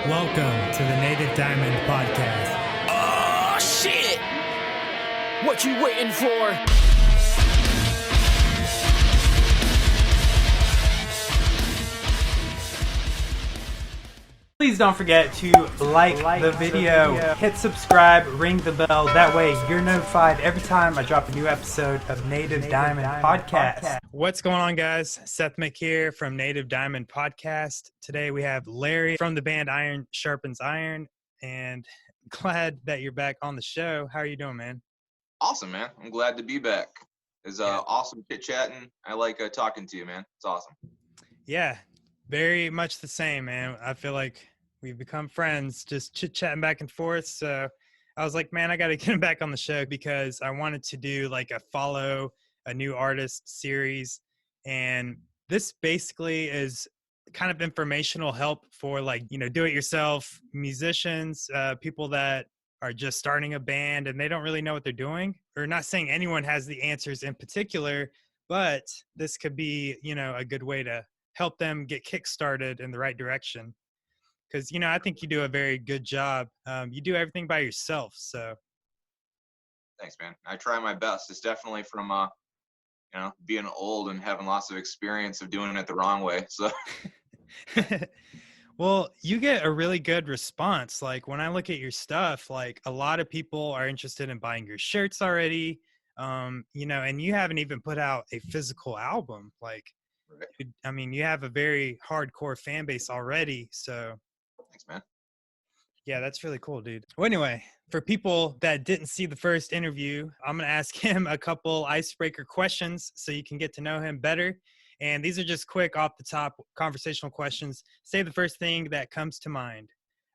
Welcome to the Native Diamond Podcast. Oh, shit! What you waiting for? Please don't forget to like the video, hit subscribe, ring the bell. That way you're notified every time I drop a new episode of Native Diamond Podcast. What's going on, guys? Seth here from Native Diamond Podcast. Today we have Larry from the band xIron Sharpens Ironx, and glad that you're back on the show. How are you doing, man? Awesome, man. I'm glad to be back. It's awesome chit-chatting. I like talking to you, man. It's awesome. Yeah, very much the same, man. I feel like we've become friends, just chit-chatting back and forth. So I was like, man, I got to get him back on the show because I wanted to do like a follow a new artist series. And this basically is kind of informational help for like, you know, do-it-yourself musicians, people that are just starting a band and they don't really know what they're doing. Or not saying anyone has the answers in particular, but this could be, you know, a good way to help them get kick-started in the right direction. Because, you know, I think you do a very good job. You do everything by yourself, so. Thanks, man. I try my best. It's definitely from, you know, being old and having lots of experience of doing it the wrong way, so. Well, you get a really good response. Like, when I look at your stuff, like, a lot of people are interested in buying your shirts already, you know, and you haven't even put out a physical album. Like, right. I mean, you have a very hardcore fan base already, so. Thanks, man. Yeah, that's really cool, dude. Well, anyway, for people that didn't see the first interview, I'm going to ask him a couple icebreaker questions so you can get to know him better. And these are just quick off the top conversational questions. Say the first thing that comes to mind.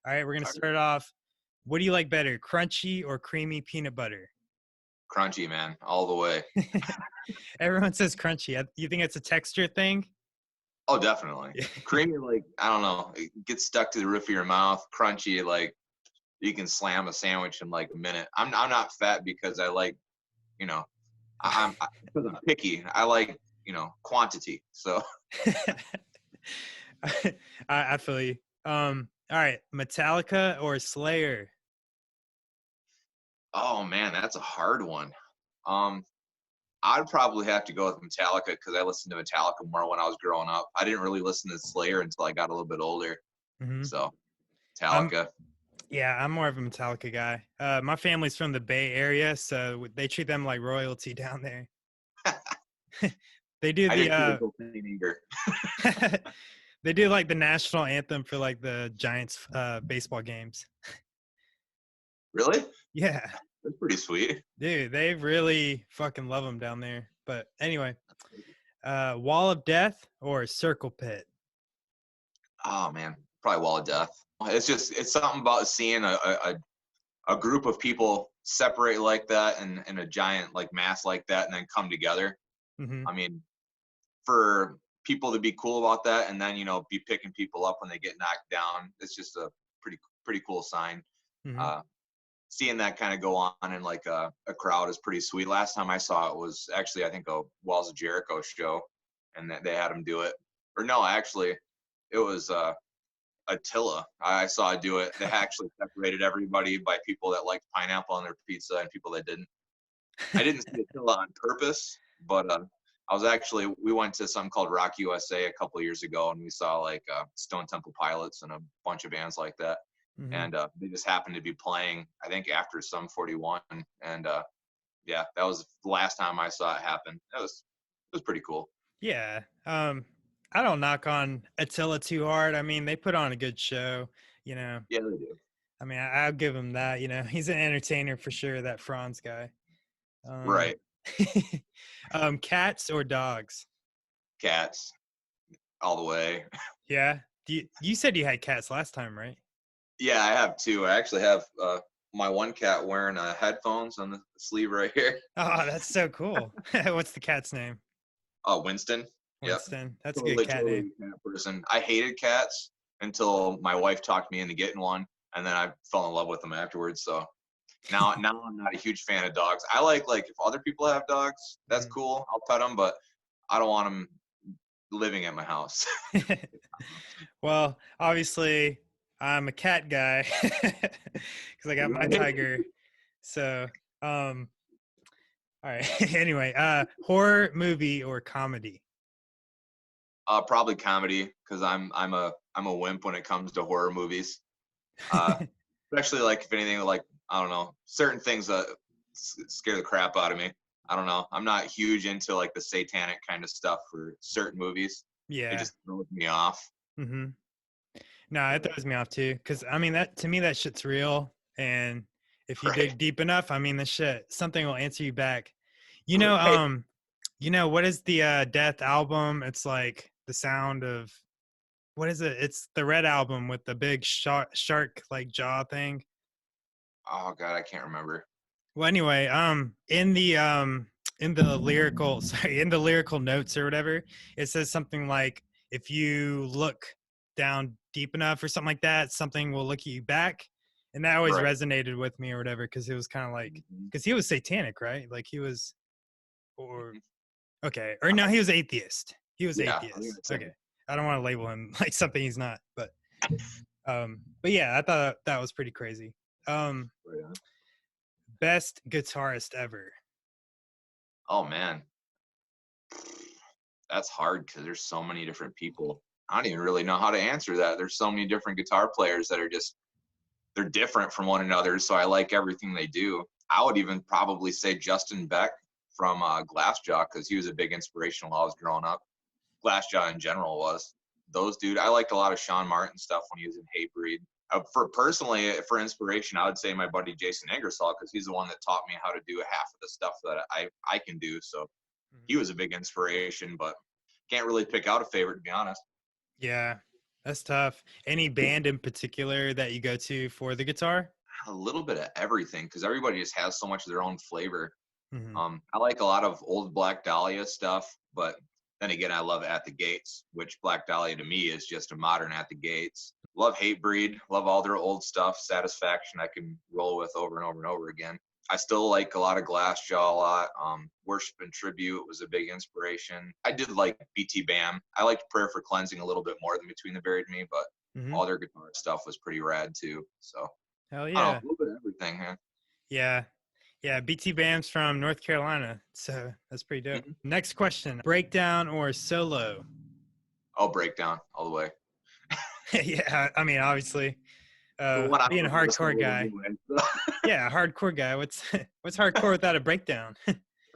All right, we're going to start off. What do you like better, crunchy or creamy peanut butter? Crunchy, man, all the way. Everyone says crunchy. You think it's a texture thing? Oh, definitely. Creamy, like, I don't know, it gets stuck to the roof of your mouth. Crunchy, like, you can slam a sandwich in like a minute. I'm not fat because I like, you know, I'm picky. I like, you know, quantity. So. I feel you. All right, Metallica or Slayer? Oh man, that's a hard one. I'd probably have to go with Metallica because I listened to Metallica more when I was growing up. I didn't really listen to Slayer until I got a little bit older. Mm-hmm. So, Metallica. I'm more of a Metallica guy. My family's from the Bay Area, so they treat them like royalty down there. They do they do like the national anthem for like the Giants baseball games. Really? Yeah. That's pretty sweet. Dude, they really fucking love them down there. But anyway, Wall of Death or Circle Pit? Oh, man. Probably Wall of Death. It's something about seeing a group of people separate like that and in a giant like mass like that and then come together. Mm-hmm. I mean, for people to be cool about that and then, you know, be picking people up when they get knocked down, it's just a pretty cool sign. Mm-hmm. Seeing that kind of go on in like a crowd is pretty sweet. Last time I saw it was actually, I think, a Walls of Jericho show, and they had them do it. Or no, actually, it was Attila. I saw it do it. They actually separated everybody by people that liked pineapple on their pizza and people that didn't. I didn't see Attila on purpose, but we went to something called Rock USA a couple of years ago, and we saw like Stone Temple Pilots and a bunch of bands like that. Mm-hmm. And they just happened to be playing, I think, after Sum 41. And yeah, that was the last time I saw it happen. It was pretty cool. Yeah. I don't knock on Attila too hard. I mean, they put on a good show, you know. Yeah, they do. I mean, I'll give him that. You know, he's an entertainer for sure, that Franz guy. Right. Cats or dogs? Cats, all the way. Yeah. You said you had cats last time, right? Yeah, I have two. I actually have my one cat wearing headphones on the sleeve right here. Oh, that's so cool. What's the cat's name? Winston. Winston. Yep. That's a good cat name. Cat person. I hated cats until my wife talked me into getting one, and then I fell in love with them afterwards. So now I'm not a huge fan of dogs. I like if other people have dogs, that's cool. I'll pet them, but I don't want them living at my house. Well, obviously, I'm a cat guy because I got my tiger. So, all right. Anyway, horror movie or comedy? Probably comedy, because I'm a wimp when it comes to horror movies. Uh, Especially like if anything like I don't know, certain things that scare the crap out of me. I don't know. I'm not huge into like the satanic kind of stuff for certain movies. It Yeah. just throws me off. Mm-hmm. No, it throws me off too. Because I mean, that to me, that shit's real. And if you Right. dig deep enough, I mean, the shit, something will answer you back. Right. What is the Death album? It's like the sound of what is it? It's the Red album with the big shark like jaw thing. Oh God, I can't remember. Well, anyway, in the lyrical sorry, in the lyrical notes or whatever, it says something like if you look down deep enough or something like that, something will look at you back. And that always Right. resonated with me or whatever, because it was kind of like because he was satanic, right? Like he was or okay. Or no, he was atheist. He was Yeah. I was gonna atheist. say, Okay. I don't want to label him like something he's not, but yeah, I thought that was pretty crazy. Um right on. Best guitarist ever. Oh man, that's hard because there's so many different people. I don't even really know how to answer that. There's so many different guitar players that are just they're different from one another. So I like everything they do. I would even probably say Justin Beck from Glassjaw because he was a big inspiration while I was growing up. Glassjaw in general was. Those dude, I liked a lot of Sean Martin stuff when he was in Hatebreed. For personally, for inspiration, I would say my buddy Jason Ingersoll because he's the one that taught me how to do half of the stuff that I can do. So he was a big inspiration, but can't really pick out a favorite to be honest. Yeah, that's tough. Any band in particular that you go to for the guitar? A little bit of everything because everybody just has so much of their own flavor. Mm-hmm. I like a lot of old Black Dahlia stuff, but then again, I love At the Gates, which Black Dahlia to me is just a modern At the Gates. Love Hatebreed, love all their old stuff. Satisfaction I can roll with over and over and over again. I still like a lot of Glassjaw a lot. Worship and Tribute was a big inspiration. I did like BT Bam. I liked Prayer for Cleansing a little bit more than Between the Buried and Me, but Mm-hmm. all their guitar stuff was pretty rad too. So Hell I don't yeah. know, a little bit of everything, man. Yeah. Yeah. BT Bam's from North Carolina. So that's pretty dope. Mm-hmm. Next question. Breakdown or solo? I'll breakdown all the way. Yeah. I mean, obviously. Being a hardcore guy. Anyway, so. Yeah, hardcore guy. What's hardcore without a breakdown?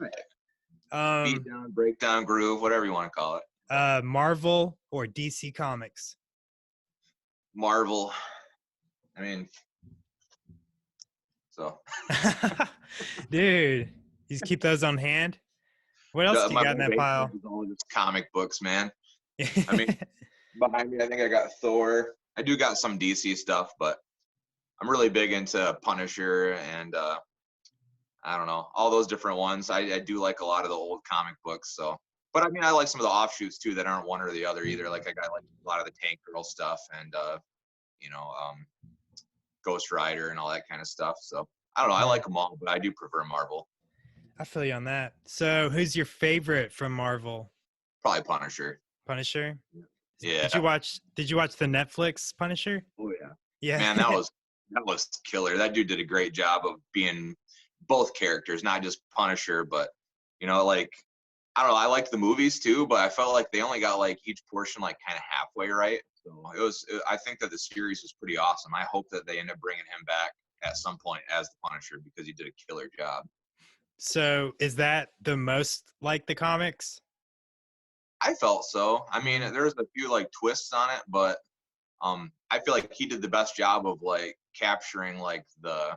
Right. Beat down, breakdown, groove, whatever you want to call it. Marvel or DC Comics? Marvel. I mean, so. Dude, you just keep those on hand. What else do you got in that pile? Is all just comic books, man. I mean, behind me, I think I got Thor. I do got some DC stuff, but I'm really big into Punisher and I don't know, all those different ones. I do like a lot of the old comic books. So, but I mean, I like some of the offshoots too that aren't one or the other either. Like I got like a lot of the Tank Girl stuff and Ghost Rider and all that kind of stuff. So I don't know. I like them all, but I do prefer Marvel. I feel you on that. So, who's your favorite from Marvel? Probably Punisher. Punisher. Yeah. Did you watch the Netflix Punisher? Oh yeah. Yeah. Man, that was killer. That dude did a great job of being both characters, not just Punisher, but like I don't know. I liked the movies too, but I felt like they only got like each portion like kind of halfway right. So I think that the series was pretty awesome. I hope that they end up bringing him back at some point as the Punisher because he did a killer job. So, is that the most like the comics? I felt so. I mean, there's a few like twists on it, but I feel like he did the best job of like capturing like the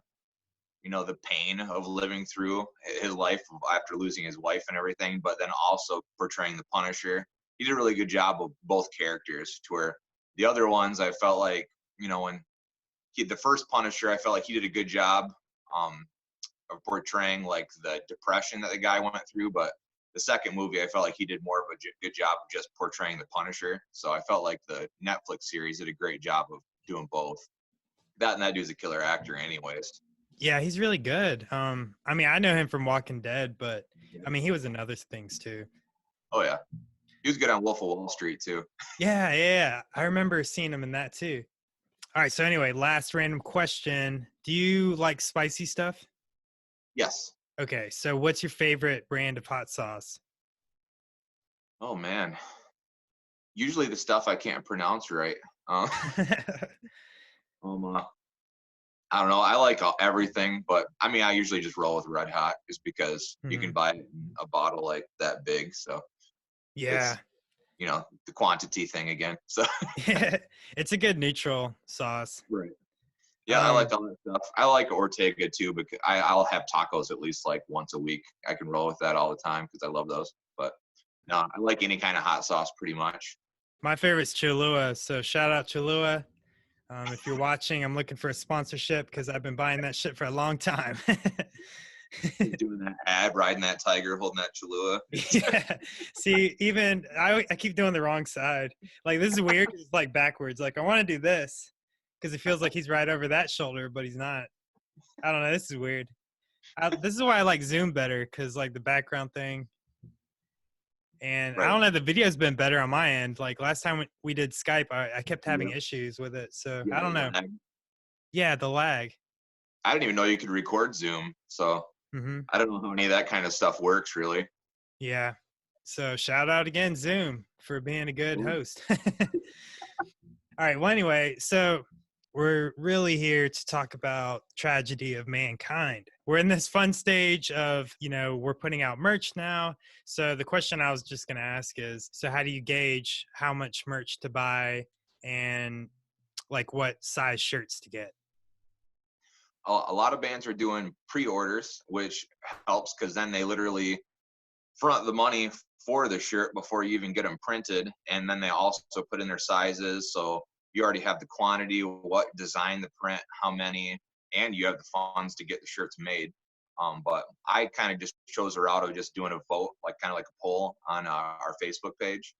pain of living through his life after losing his wife and everything, but then also portraying the Punisher. He did a really good job of both characters to where the other ones I felt like, when the first Punisher, I felt like he did a good job of portraying like the depression that the guy went through, but the second movie, I felt like he did more of a good job of just portraying the Punisher. So I felt like the Netflix series did a great job of doing both. That dude's a killer actor anyways. Yeah, he's really good. I mean, I know him from Walking Dead, but I mean, he was in other things too. Oh yeah. He was good on Wolf of Wall Street too. Yeah. I remember seeing him in that too. All right. So anyway, last random question. Do you like spicy stuff? Yes. Okay. So what's your favorite brand of hot sauce? Oh man. Usually the stuff I can't pronounce right. Uh, um, uh, I don't know. I like everything, but I mean, I usually just roll with Red Hot just because you can Mhm. buy it in a bottle like that big. So Yeah. it's, the quantity thing again. So It's a good neutral sauce. right. Yeah, I like Um, all that stuff. I like Ortega too, because I'll have tacos at least like once a week. I can roll with that all the time because I love those. But no, I like any kind of hot sauce pretty much. my favorite's Cholula. So shout out Cholula. If you're watching, I'm looking for a sponsorship because I've been buying that shit for a long time. Doing that ad, riding that tiger, holding that Cholula. Yeah. See, even I keep doing the wrong side. Like this is weird 'cause it's like backwards. Like I want to do this because it feels like he's right over that shoulder, but he's not. I don't know. This is weird. This is why I like Zoom better because like the background thing. And I Right. don't know. The video's been better on my end. Like last time we did Skype, I kept having Yeah. issues with it. So Yeah, I don't know. Yeah, the lag. I didn't even know you could record Zoom. So Hmm. I don't know how any of that kind of stuff works really. Yeah. So shout out again, Zoom, for being a good Ooh. host. All right. Well, anyway, so we're really here to talk about tragedy of mankind. We're in this fun stage of, we're putting out merch now. So the question I was just going to ask is, so how do you gauge how much merch to buy and like what size shirts to get? A lot of bands are doing pre-orders, which helps because then they literally front the money for the shirt before you even get them printed, and then they also put in their sizes, so you already have the quantity, what design the print, how many, and you have the funds to get the shirts made. But I kind of just chose a route of just doing a vote, like kind of like a poll on our Facebook page,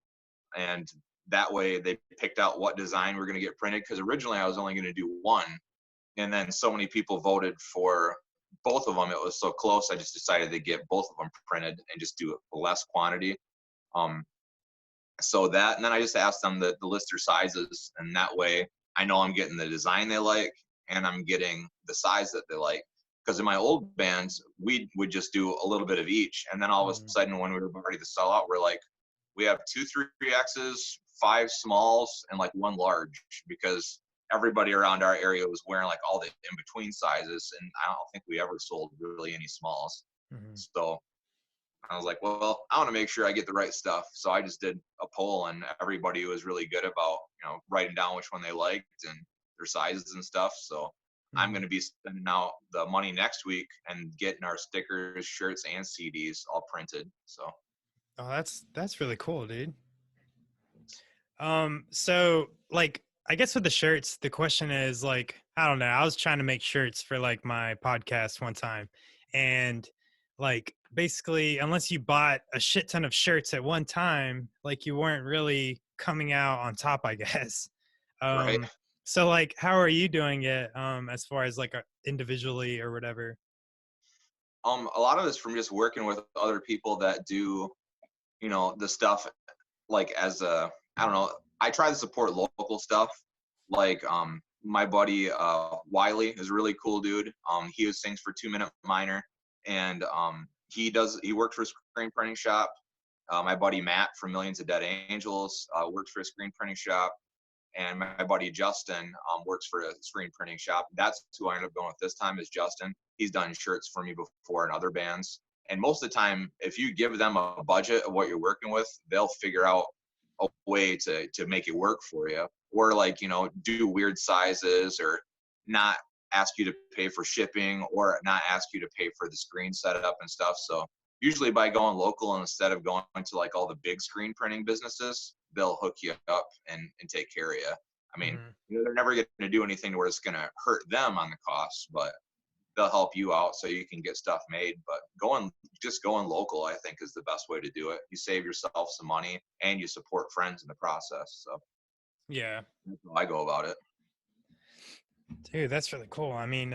and that way they picked out what design we're going to get printed, because originally I was only going to do one, and then so many people voted for both of them. It was so close, I just decided to get both of them printed and just do a less quantity. um so that, and then I just asked them the list their sizes, and that way I know I'm getting the design they like and I'm getting the size that they like. Because in my old bands we would just do a little bit of each, and then all of a Mhm. sudden when we were ready to sell out, we're like, we have 2 3X's, 5 smalls, and like 1 large, because everybody around our area was wearing like all the in between sizes, and I don't think we ever sold really any smalls. Mhm. So I was like, well, I want to make sure I get the right stuff. So I just did a poll, and everybody was really good about, writing down which one they liked and their sizes and stuff. So I'm going Mhm. to be spending out the money next week and getting our stickers, shirts, and CDs all printed. So Oh, that's really cool, dude. So like I guess with the shirts, the question is like, I don't know. I was trying to make shirts for like my podcast one time. And like basically, unless you bought a shit ton of shirts at one time, like you weren't really coming out on top, I guess. right. So like how are you doing it as far as like individually or whatever? A lot of it's from just working with other people that do, the stuff, like as a, I don't know, I try to support local stuff. Like my buddy Wiley is a really cool dude. He sings for 2 Minute Minor, and he works for a screen printing shop. My buddy Matt from Millions of Dead Angels works for a screen printing shop, and my buddy Justin works for a screen printing shop. That's who I ended up going with this time, is Justin. He's done shirts for me before in other bands. And most of the time, if you give them a budget of what you're working with, they'll figure out a way to make it work for you. Or like, do weird sizes, or not ask you to pay for shipping, or not ask you to pay for the screen setup and stuff. So usually by going local, instead of going to like all the big screen printing businesses, they'll hook you up and take care of you. I mean, Mhm. they're never going to do anything to where it's going to hurt them on the costs, but they'll help you out so you can get stuff made. But just going local, I think, is the best way to do it. You save yourself some money and you support friends in the process. So Yeah. that's how I go about it. Dude, that's really cool. I mean,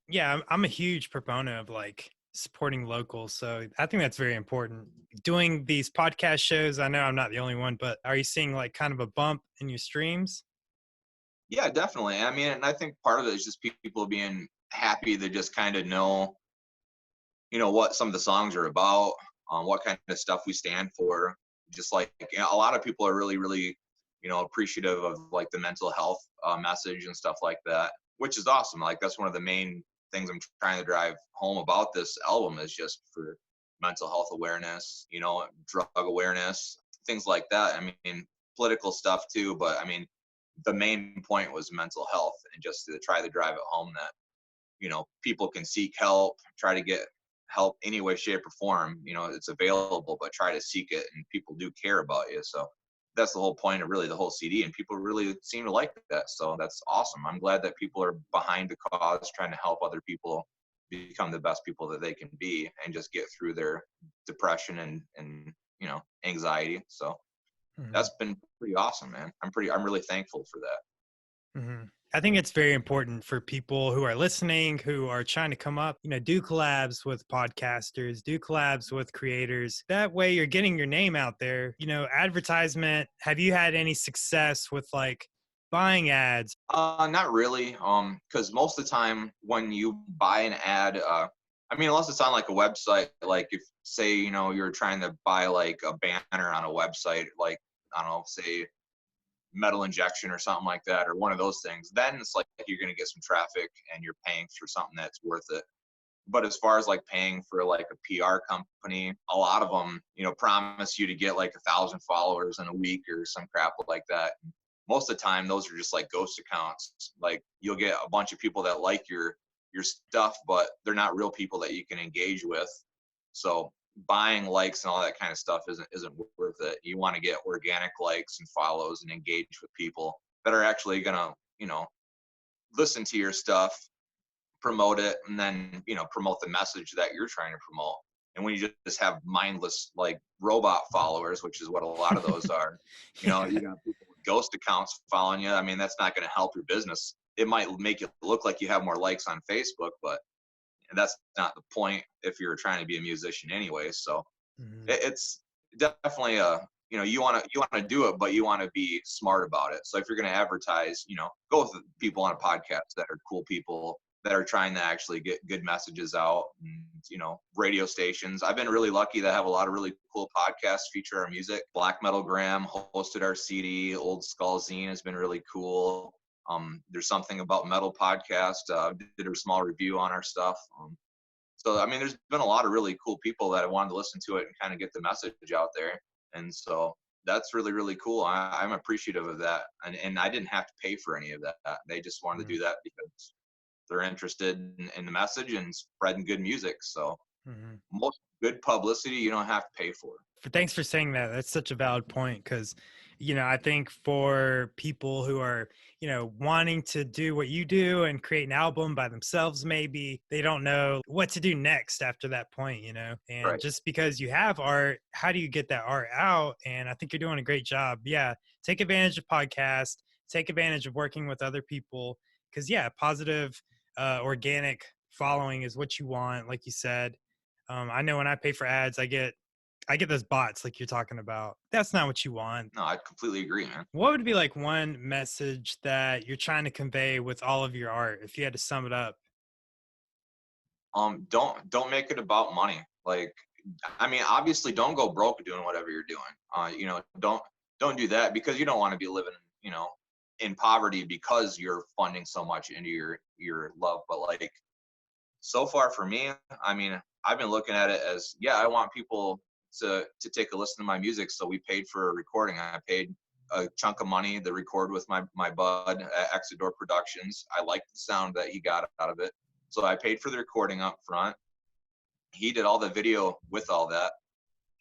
yeah, I'm a huge proponent of like supporting local. So I think that's very important. Doing these podcast shows, I know I'm not the only one, but are you seeing like kind of a bump in your streams? Yeah, definitely. I mean, and I think part of it is just people being happy to just kind of know, what some of the songs are about, what kind of stuff we stand for. Just like, a lot of people are really, really, appreciative of like the mental health message and stuff like that, which is awesome. Like that's one of the main things I'm trying to drive home about this album is just for mental health awareness, drug awareness, things like that. I mean, political stuff too, but I mean, the main point was mental health and just to try to drive it home that people can seek help, try to get help any way, shape, or form. It's available, but try to seek it, and people do care about you. So that's the whole point of really the whole CD, and people really seem to like that. So that's awesome. I'm glad that people are behind the cause, trying to help other people become the best people that they can be, and just get through their depression and anxiety. So Mhm. that's been pretty awesome, man. I'm really thankful for that. I think it's very important for people who are listening, who are trying to come up, do collabs with podcasters, do collabs with creators. That way you're getting your name out there. Advertisement. Have you had any success with like buying ads? Not really. Because most of the time when you buy an ad, I mean, unless it's on like a website, like if say, you're trying to buy like a banner on a website, like, I don't know, say Metal Injection or something like that, or one of those things, then it's like you're going to get some traffic and you're paying for something that's worth it. But as far as like paying for like a PR company, a lot of them, promise you to get like 1,000 followers in a week or some crap like that. Most of the time, those are just like ghost accounts. Like you'll get a bunch of people that like your stuff, but they're not real people that you can engage with. So buying likes and all that kind of stuff isn't worth it. You want to get organic likes and follows and engage with people that are actually gonna, listen to your stuff, promote it, and then promote the message that you're trying to promote. And when you just have mindless like robot followers, which is what a lot of those are, you got people with ghost accounts following you. I mean, that's not going to help your business. It might make it look like you have more likes on Facebook, but that's not the point if you're trying to be a musician anyway. So Mhm. it's definitely you want to do it, but you want to be smart about it. So if you're going to advertise, go with people on a podcast that are cool people that are trying to actually get good messages out. And, radio stations. I've been really lucky to have a lot of really cool podcasts feature our music. Black Metal Graham hosted our CD. Old Skull Zine has been really cool. There's something about metal podcast. Did a small review on our stuff. So, I mean, there's been a lot of really cool people that have wanted to listen to it and kind of get the message out there. And so that's really, really cool. I'm appreciative of that. And I didn't have to pay for any of that. They just wanted to Mhm. do that because they're interested in the message and spreading good music. So Mhm. most good publicity, you don't have to pay for. Thanks for saying that. That's such a valid point because, I think for people who are, wanting to do what you do and create an album by themselves, maybe they don't know what to do next after that point. And Right. just because you have art, how do you get that art out? And I think you're doing a great job. Yeah. Take advantage of podcasts, take advantage of working with other people because, yeah, positive, organic following is what you want, like you said. I know when I pay for ads, I get those bots like you're talking about. That's not what you want. No, I completely agree, man. What would be like one message that you're trying to convey with all of your art if you had to sum it up? Don't make it about money. Like, I mean, obviously, don't go broke doing whatever you're doing. Don't do that because you don't want to be living, in poverty because you're funding so much into your love. But like, so far for me, I mean, I've been looking at it as, yeah, I want people to take a listen to my music. So we paid for a recording. I paid a chunk of money to record with my bud at Exodore Productions. I liked the sound that he got out of it. So I paid for the recording up front. He did all the video with all that.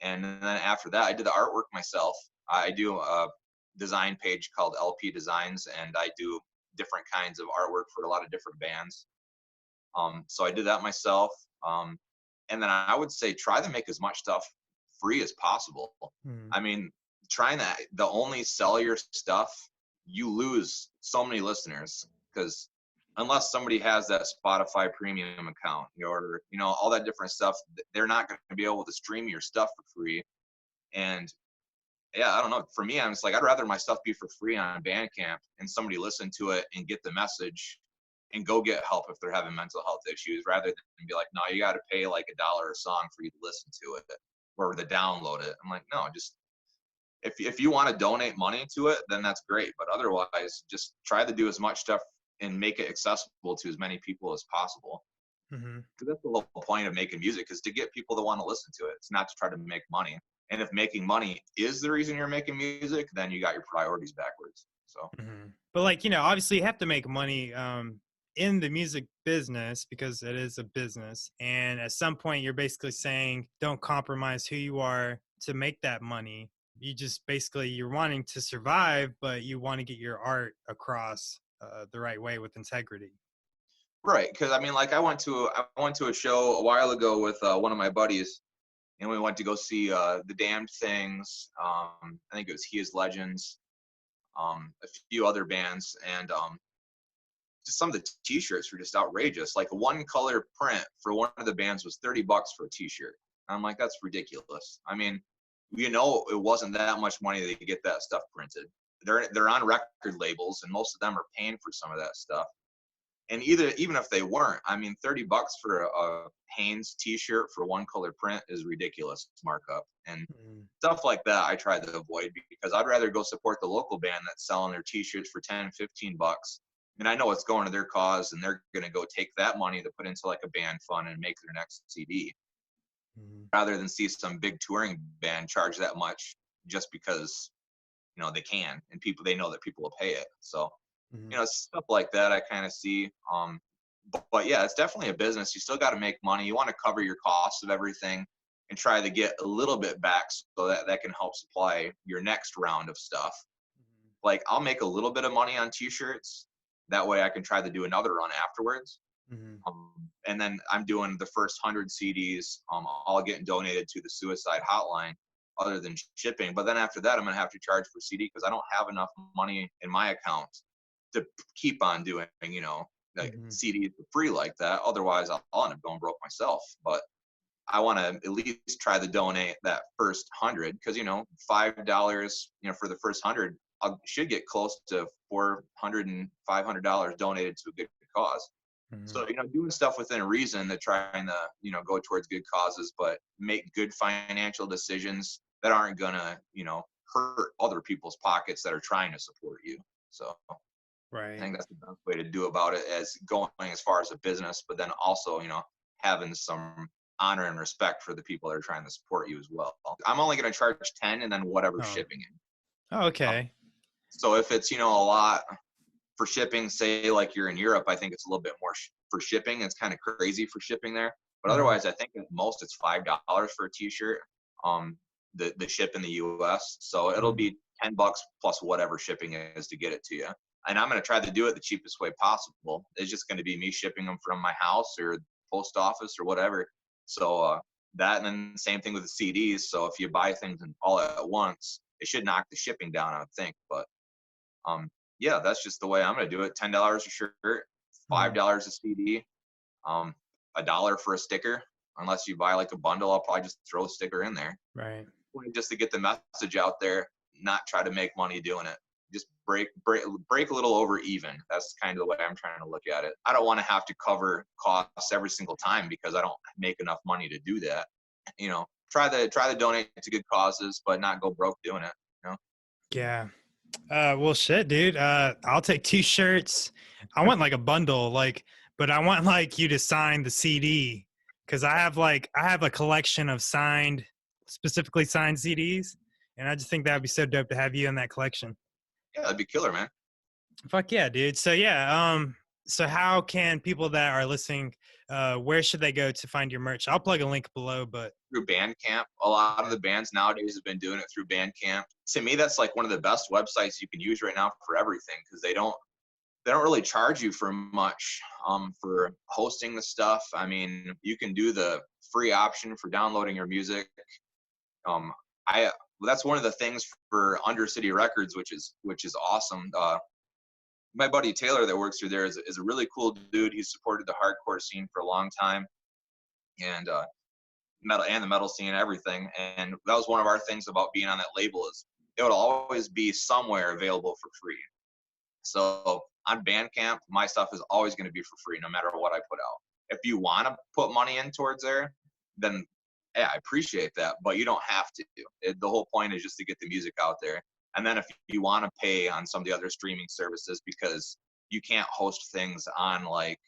And then after that, I did the artwork myself. I do a design page called LP Designs, and I do different kinds of artwork for a lot of different bands. So I did that myself. And then I would say try to make as much stuff free as possible. Hmm. I mean, trying the only sell your stuff, you lose so many listeners because unless somebody has that Spotify premium account or all that different stuff, they're not going to be able to stream your stuff for free. And yeah, I don't know. For me, I'm just like, I'd rather my stuff be for free on Bandcamp and somebody listen to it and get the message and go get help if they're having mental health issues, rather than be like, no, you got to pay like $1 a song for you to listen to it or to download it. I'm like, no, just if you want to donate money to it, then that's great. But otherwise, just try to do as much stuff and make it accessible to as many people as possible. Mm-hmm. Because that's the whole point of making music, is to get people to want to listen to it. It's not to try to make money. And if making money is the reason you're making music, then you got your priorities backwards. So, But like, you know, obviously you have to make money in the music business because it is a business. And at some point you're basically saying, don't compromise who you are to make that money. You just basically, you're wanting to survive, but you want to get your art across the right way with integrity. right. Because I mean, like I went to a show a while ago with one of my buddies, and we went to go see The Damned Things. I think it was He Is Legends, a few other bands, and just some of the T-shirts were just outrageous. Like one color print for one of the bands was $30 for a T-shirt. I'm like, that's ridiculous. I mean, you know, it wasn't that much money to get that stuff printed. They're on record labels, and most of them are paying for some of that stuff. And even if they weren't, I mean, $30 for a Hanes T-shirt for one color print is ridiculous markup. And stuff like that I try to avoid, because I'd rather go support the local band that's selling their T-shirts for $10, $15. And I know it's going to their cause, and they're going to go take that money to put into like a band fund and make their next CD, rather than see some big touring band charge that much just because, you know, they can, and they know that people will pay it. So, you know, stuff like that I kind of see. But yeah, it's definitely a business. You still got to make money. You want to cover your costs of everything and try to get a little bit back so that can help supply your next round of stuff. Like I'll make a little bit of money on T-shirts. That way I can try to do another run afterwards. And then I'm doing the first 100 CDs, all getting donated to the suicide hotline other than shipping. But then after that, I'm going to have to charge for CD because I don't have enough money in my account to keep on doing, you know, like CDs for free like that. Otherwise, I'll end up going broke myself. But I want to at least try to donate that first 100 because, you know, $5, you know, for the first 100, I should get close to $400 and $500 donated to a good cause. So, you know, doing stuff within reason, that trying to, you know, go towards good causes, but make good financial decisions that aren't going to, you know, hurt other people's pockets that are trying to support you. So I think that's the best way to do about it, as going as far as a business, but then also, you know, having some honor and respect for the people that are trying to support you as well. I'm only going to charge 10 and then whatever shipping in. Oh, okay. So if it's, you know, a lot for shipping, say like you're in Europe, I think it's a little bit more for shipping. It's kind of crazy for shipping there, but otherwise I think at most it's $5 for a T-shirt, the ship in the US. So it'll be $10 plus whatever shipping is to get it to you. And I'm going to try to do it the cheapest way possible. It's just going to be me shipping them from my house or post office or whatever. So that, and then same thing with the CDs. So if you buy things all at once, it should knock the shipping down, I would think. But yeah, that's just the way I'm going to do it. $10 a shirt, $5 a CD, $1 for a sticker. Unless you buy like a bundle, I'll probably just throw a sticker in there. Right. Just to get the message out there, not try to make money doing it. Just break a little over even. That's kind of the way I'm trying to look at it. I don't want to have to cover costs every single time because I don't make enough money to do that. You know, try to donate to good causes, but not go broke doing it. You know? Yeah. Well, shit, dude. I'll take T-shirts. I want like a bundle, but I want like you to sign the CD because I have a collection of specifically signed CDs, and I just think that'd be so dope to have you in that collection. Yeah, that'd be killer, man. Fuck yeah, dude. So yeah, so how can people that are listening, where should they go to find your merch? I'll plug a link below, but through Bandcamp. A lot of the bands nowadays have been doing it through Bandcamp. To me, that's like one of the best websites you can use right now for everything, because they don't really charge you for much for hosting the stuff. I mean, you can do the free option for downloading your music. That's one of the things for Undercity Records, which is awesome. My buddy Taylor that works through there is a really cool dude. He's supported the hardcore scene for a long time, and the metal scene and everything. And that was one of our things about being on that label, is it would always be somewhere available for free. So on Bandcamp, my stuff is always going to be for free, no matter what I put out. If you want to put money in towards there, then yeah, I appreciate that, but you don't have to. The whole point is just to get the music out there. And then if you want to pay on some of the other streaming services, because you can't host things on like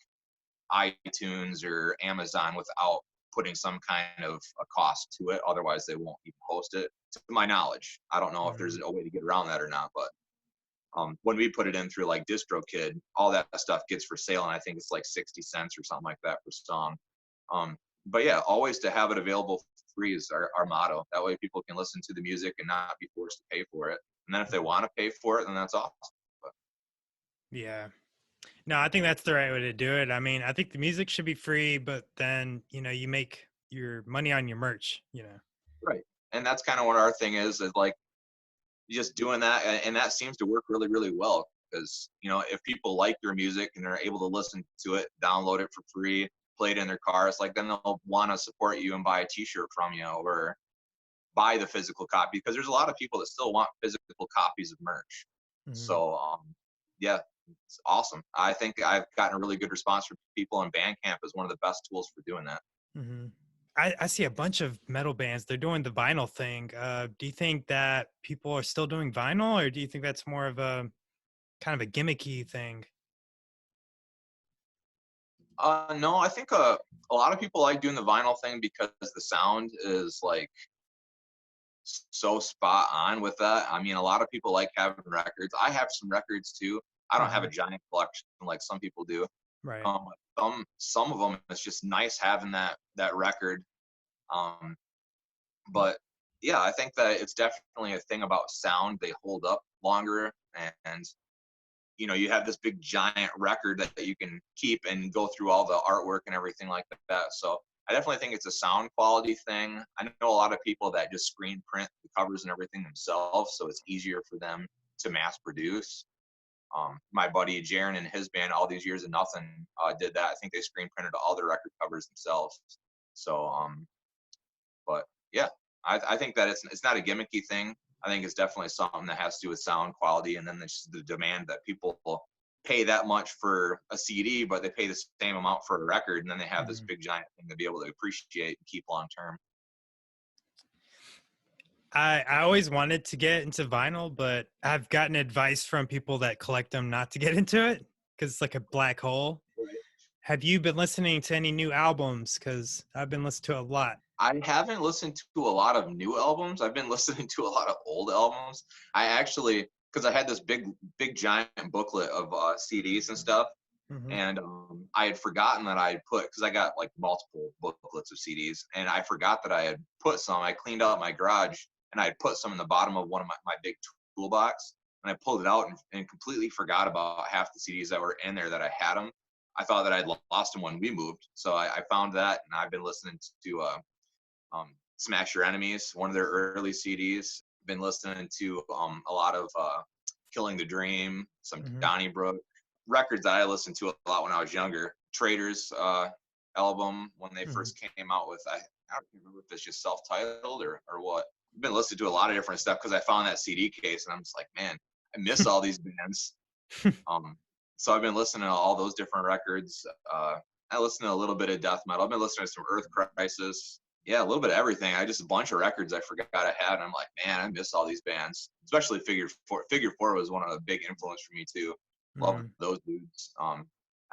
iTunes or Amazon without putting some kind of a cost to it. Otherwise, they won't even host it, to my knowledge. I don't know if there's a way to get around that or not, but when we put it in through like DistroKid, all that stuff gets for sale, and I think it's like 60 cents or something like that per song. But yeah, always to have it available for free is our motto. That way people can listen to the music and not be forced to pay for it. And then if they want to pay for it, then that's awesome. But, Yeah. No, I think that's the right way to do it. I mean, I think the music should be free, but then, you know, you make your money on your merch, you know. right. And that's kind of what our thing is like just doing that. And that seems to work really, really well. Because, you know, if people like your music and they're able to listen to it, download it for free, play it in their cars, like then they'll want to support you and buy a t-shirt from you or buy the physical copy, because there's a lot of people that still want physical copies of merch. So yeah, it's awesome. I think I've gotten a really good response from people, and Bandcamp is one of the best tools for doing that. I see a bunch of metal bands, they're doing the vinyl thing. Do you think that people are still doing vinyl, or do you think that's more of a kind of a gimmicky thing? No, I think a lot of people like doing the vinyl thing because the sound is like so spot on with that. I mean, a lot of people like having records. I have some records too. I don't have a giant collection like some people do. Right. Some of them, it's just nice having that record. But yeah, I think that it's definitely a thing about sound. They hold up longer, and you know, you have this big giant record that you can keep and go through all the artwork and everything like that. So I definitely think it's a sound quality thing. I know a lot of people that just screen print the covers and everything themselves, so it's easier for them to mass produce. My buddy Jaron and his band, All These Years of Nothing, did that. I think they screen printed all the record covers themselves. So, but yeah, I think that it's not a gimmicky thing. I think it's definitely something that has to do with sound quality, and then there's the demand that people pay that much for a CD, but they pay the same amount for a record, and then they have this big giant thing to be able to appreciate and keep long term. I always wanted to get into vinyl, but I've gotten advice from people that collect them not to get into it because it's like a black hole. Right. Have you been listening to any new albums? Because I've been listening to a lot. I haven't listened to a lot of new albums. I've been listening to a lot of old albums. I actually, because I had this big giant booklet of CDs and stuff, and I had forgotten that I had put, because I got like multiple booklets of CDs, and I forgot that I had put some. I cleaned out my garage, and I had put some in the bottom of one of my big toolbox, and I pulled it out and completely forgot about half the CDs that were in there that I had them. I thought that I'd lost them when we moved, so I found that, and I've been listening to Smash Your Enemies, one of their early CDs. Been listening to a lot of Killing the Dream, some Donnybrook records that I listened to a lot when I was younger. Traders album when they first came out with, I don't remember if it's just self-titled or what. I've been listening to a lot of different stuff because I found that CD case, and I'm just like, man, I miss all these bands. So I've been listening to all those different records. I listen to a little bit of death metal. I've been listening to some Earth Crisis. Yeah, a little bit of everything. I just a bunch of records I forgot I had. And I'm like, man, I miss all these bands, especially Figure 4. Figure 4 was one of the big influence for me too. Love those dudes.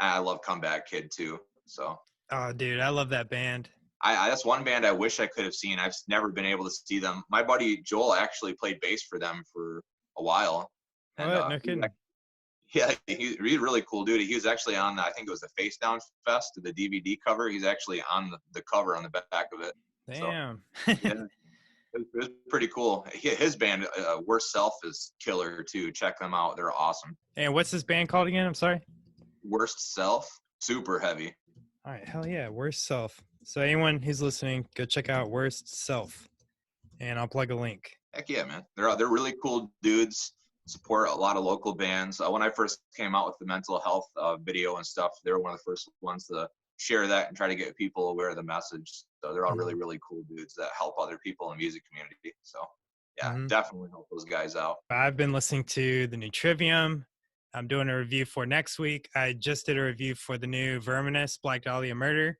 I love Comeback Kid too. So. Oh, dude, I love that band. That's one band I wish I could have seen. I've never been able to see them. My buddy Joel actually played bass for them for a while. And, no kidding. Yeah, he's really cool dude. He was actually on I think it was the Face Down Fest, the DVD cover. He's actually on the cover on the back of it. Damn. So, yeah, it was pretty cool. His band, Worst Self, is killer too. Check them out. They're awesome. And what's this band called again? I'm sorry. Worst Self. Super heavy. All right. Hell yeah. Worst Self. So anyone who's listening, go check out Worst Self. And I'll plug a link. Heck yeah, man. They're really cool dudes. Support a lot of local bands. When I first came out with the mental health video and stuff, they were one of the first ones to share that and try to get people aware of the message. So they're all really, really cool dudes that help other people in the music community. So yeah, definitely help those guys out. I've been listening to the new Trivium. I'm doing a review for next week. I just did a review for the new Verminous Black Dahlia Murder.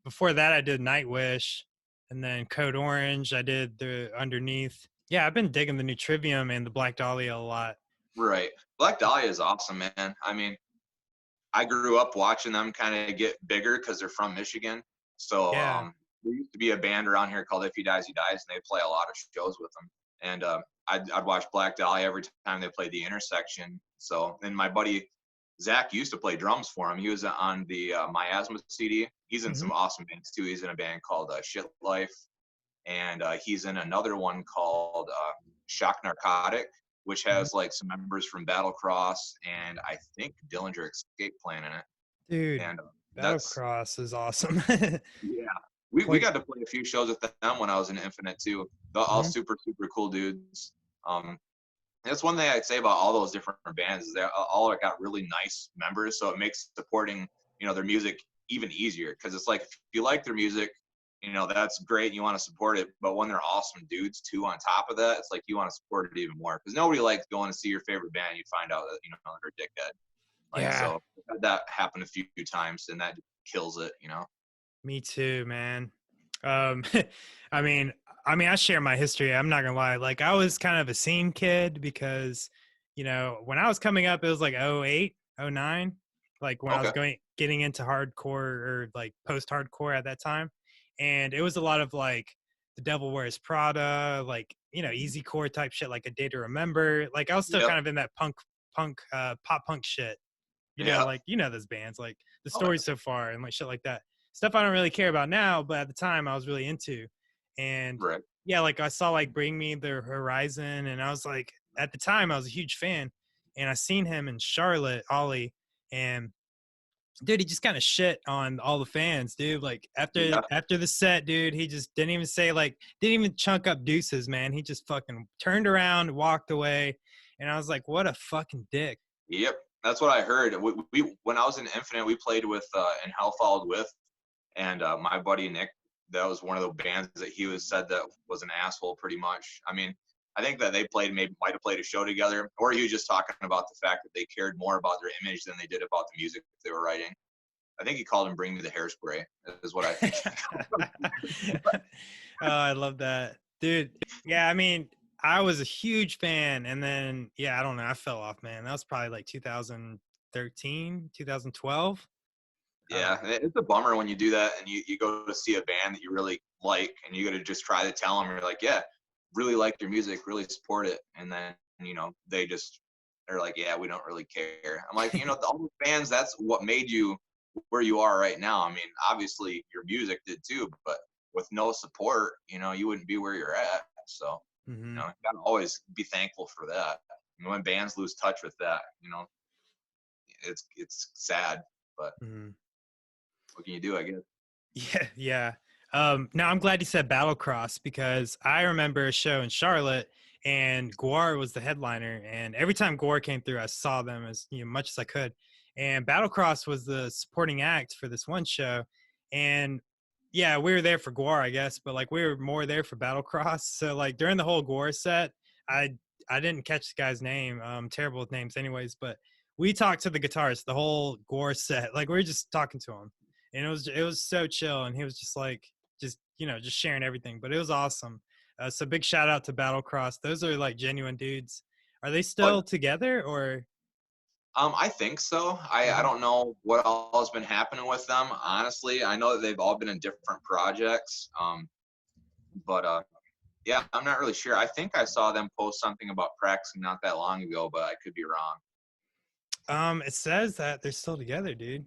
Before that, I did Nightwish, and then Code Orange. I did the Underneath. Yeah, I've been digging the new Trivium and the Black Dahlia a lot. Right. Black Dahlia is awesome, man. I mean, I grew up watching them kind of get bigger because they're from Michigan. So Yeah. there used to be a band around here called If He Dies, He Dies, and they play a lot of shows with them. And I'd watch Black Dahlia every time they played The Intersection. So, and my buddy Zach used to play drums for him. He was on the Miasma CD. He's in some awesome bands too. He's in a band called Shit Life, and he's in another one called Shock Narcotic, which has like some members from Battlecross and I think Dillinger Escape Plan in it. Dude, And Battlecross is awesome. yeah, we got to play a few shows with them when I was in Infinite too. They're all super cool dudes. That's one thing I'd say about all those different bands is they all got really nice members, so it makes supporting their music even easier, because it's like if you like their music, that's great and you want to support it, but when they're awesome dudes too on top of that, it's like you want to support it even more, because nobody likes going to see your favorite band and you find out that they're a dickhead. So I've had that happen a few times, and that kills it. Me too, man. I mean, I share my history. I'm not gonna lie. Like, I was kind of a scene kid because, when I was coming up, it was like 08, 09, like when I was getting into hardcore or like post-hardcore at that time. And it was a lot of like The Devil Wears Prada, like, easy core type shit, like A Day to Remember. Like, I was still kind of in that pop punk shit. Like, those bands, like The Story So Far and like shit like that. Stuff I don't really care about now, but at the time I was really into. And like I saw like Bring Me the Horizon, and I was like, at the time I was a huge fan, and I seen him in Charlotte, Ollie, and dude, he just kind of shit on all the fans, dude. Like after the set, dude, he just didn't even say didn't even chunk up deuces, man. He just fucking turned around, walked away, and I was like, what a fucking dick. Yep, that's what I heard. We when I was in Infinite, we played with and Hell Followed With, and my buddy Nick, that was one of the bands that he said that was an asshole pretty much. I mean, I think that they might have played a show together, or he was just talking about the fact that they cared more about their image than they did about the music that they were writing. I think he called him Bring Me the Hairspray, is what I think. Oh, I love that. Dude, yeah, I mean, I was a huge fan, and then, I don't know, I fell off, man. That was probably like 2013, 2012. Yeah, it's a bummer when you do that and you go to see a band that you really like, and you got to just try to tell them, you're like, yeah, really like your music, really support it. And then, they're like, yeah, we don't really care. I'm like, all the bands, that's what made you where you are right now. I mean, obviously your music did too, but with no support, you wouldn't be where you're at. So, you gotta always be thankful for that. When bands lose touch with that, it's sad, but what can you do, I guess? Yeah. Now I'm glad you said Battlecross, because I remember a show in Charlotte and Gwar was the headliner, and every time Gwar came through, I saw them as much as I could. And Battlecross was the supporting act for this one show. And yeah, we were there for Gwar, I guess, but like we were more there for Battlecross. So like during the whole Gwar set, I didn't catch the guy's name. I'm terrible with names anyways, but we talked to the guitarist the whole Gwar set. Like we were just talking to him, and it was so chill, and he was just like just sharing everything, but it was awesome. So big shout out to Battlecross. Those are like genuine dudes. Are they still together, or? I think so. I don't know what all has been happening with them, honestly. I know that they've all been in different projects. But yeah, I'm not really sure. I think I saw them post something about practicing not that long ago, but I could be wrong. It says that they're still together, dude.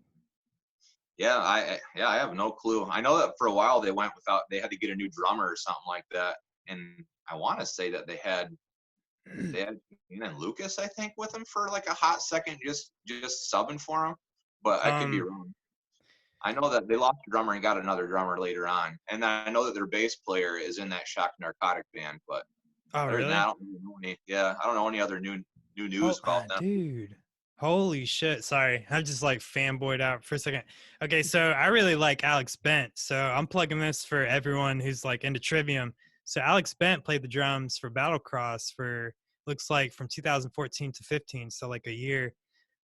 Yeah, I have no clue. I know that for a while they had to get a new drummer or something like that. And I want to say that they had Lucas, I think, with him for like a hot second, just subbing for him, but I could be wrong. I know that they lost a drummer and got another drummer later on, and I know that their bass player is in that Shock Narcotic band. But really? I don't know any other new news about them. Dude, holy shit! Sorry, I just like fanboyed out for a second. Okay, so I really like Alex Bent, so I'm plugging this for everyone who's like into Trivium. So Alex Bent played the drums for Battlecross for looks like from 2014 to 15, so like a year.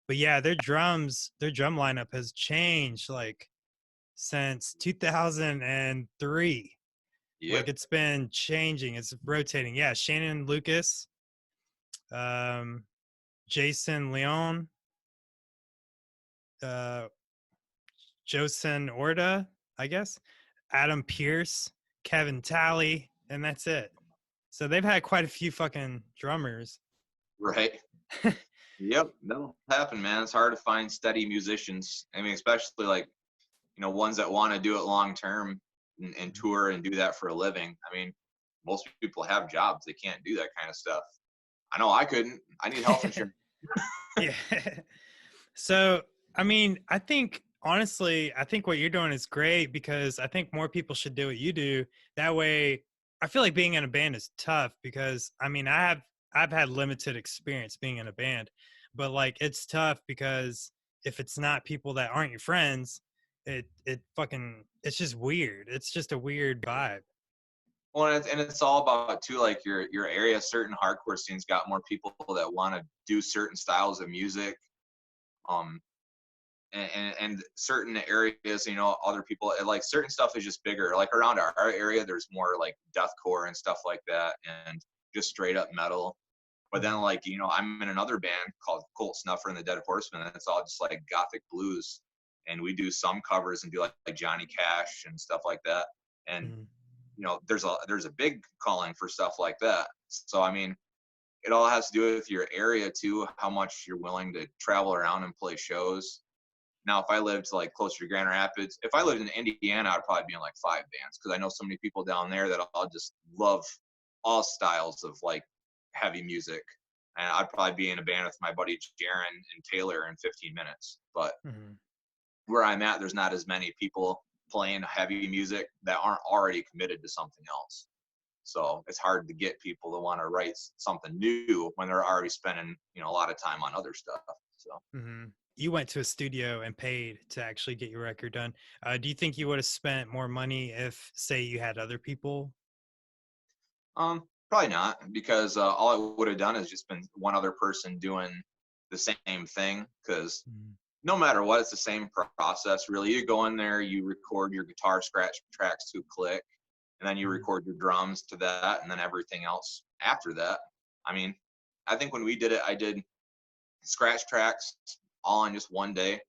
But yeah, their drum lineup has changed like since 2003. Like Yep. it's been changing, it's rotating. Yeah, Shannon Lucas, um, Jason Leon, uh, Josen Orda, I guess, Adam Pierce, Kevin Talley, and that's it. So they've had quite a few fucking drummers. Right. Yep. That'll happen, man. It's hard to find steady musicians. I mean, especially like, ones that want to do it long term and tour and do that for a living. I mean, most people have jobs. They can't do that kind of stuff. I know I couldn't. I need health insurance. Yeah. So, I mean, I think honestly, I think what you're doing is great because I think more people should do what you do. That way, I feel like being in a band is tough because I mean, I've had limited experience being in a band, but like it's tough because if it's not people that aren't your friends, it's just weird. It's just a weird vibe. Well, and it's all about too, like your area. Certain hardcore scenes got more people that want to do certain styles of music. Um, and certain areas, other people like certain stuff is just bigger. Like around our area, there's more like deathcore and stuff like that, and just straight up metal. But then, like, I'm in another band called Colt Snuffer and the Dead Horsemen, and it's all just like gothic blues. And we do some covers and do like Johnny Cash and stuff like that. And Mhm. there's a big calling for stuff like that. So I mean, it all has to do with your area too, how much you're willing to travel around and play shows. Now, if I lived like closer to Grand Rapids, if I lived in Indiana, I'd probably be in like 5 bands because I know so many people down there that I'll just love all styles of like heavy music. And I'd probably be in a band with my buddy Jaron and Taylor in 15 minutes. But Mhm. where I'm at, there's not as many people playing heavy music that aren't already committed to something else. So it's hard to get people to want to write something new when they're already spending, a lot of time on other stuff. So. Mhm. You went to a studio and paid to actually get your record done. Do you think you would have spent more money if, say, you had other people? Probably not, because all I would have done is just been one other person doing the same thing. Because Mhm. no matter what, it's the same process. Really, you go in there, you record your guitar scratch tracks to click, and then you Mhm. record your drums to that, and then everything else after that. I mean, I think when we did it, I did scratch tracks all in just one day.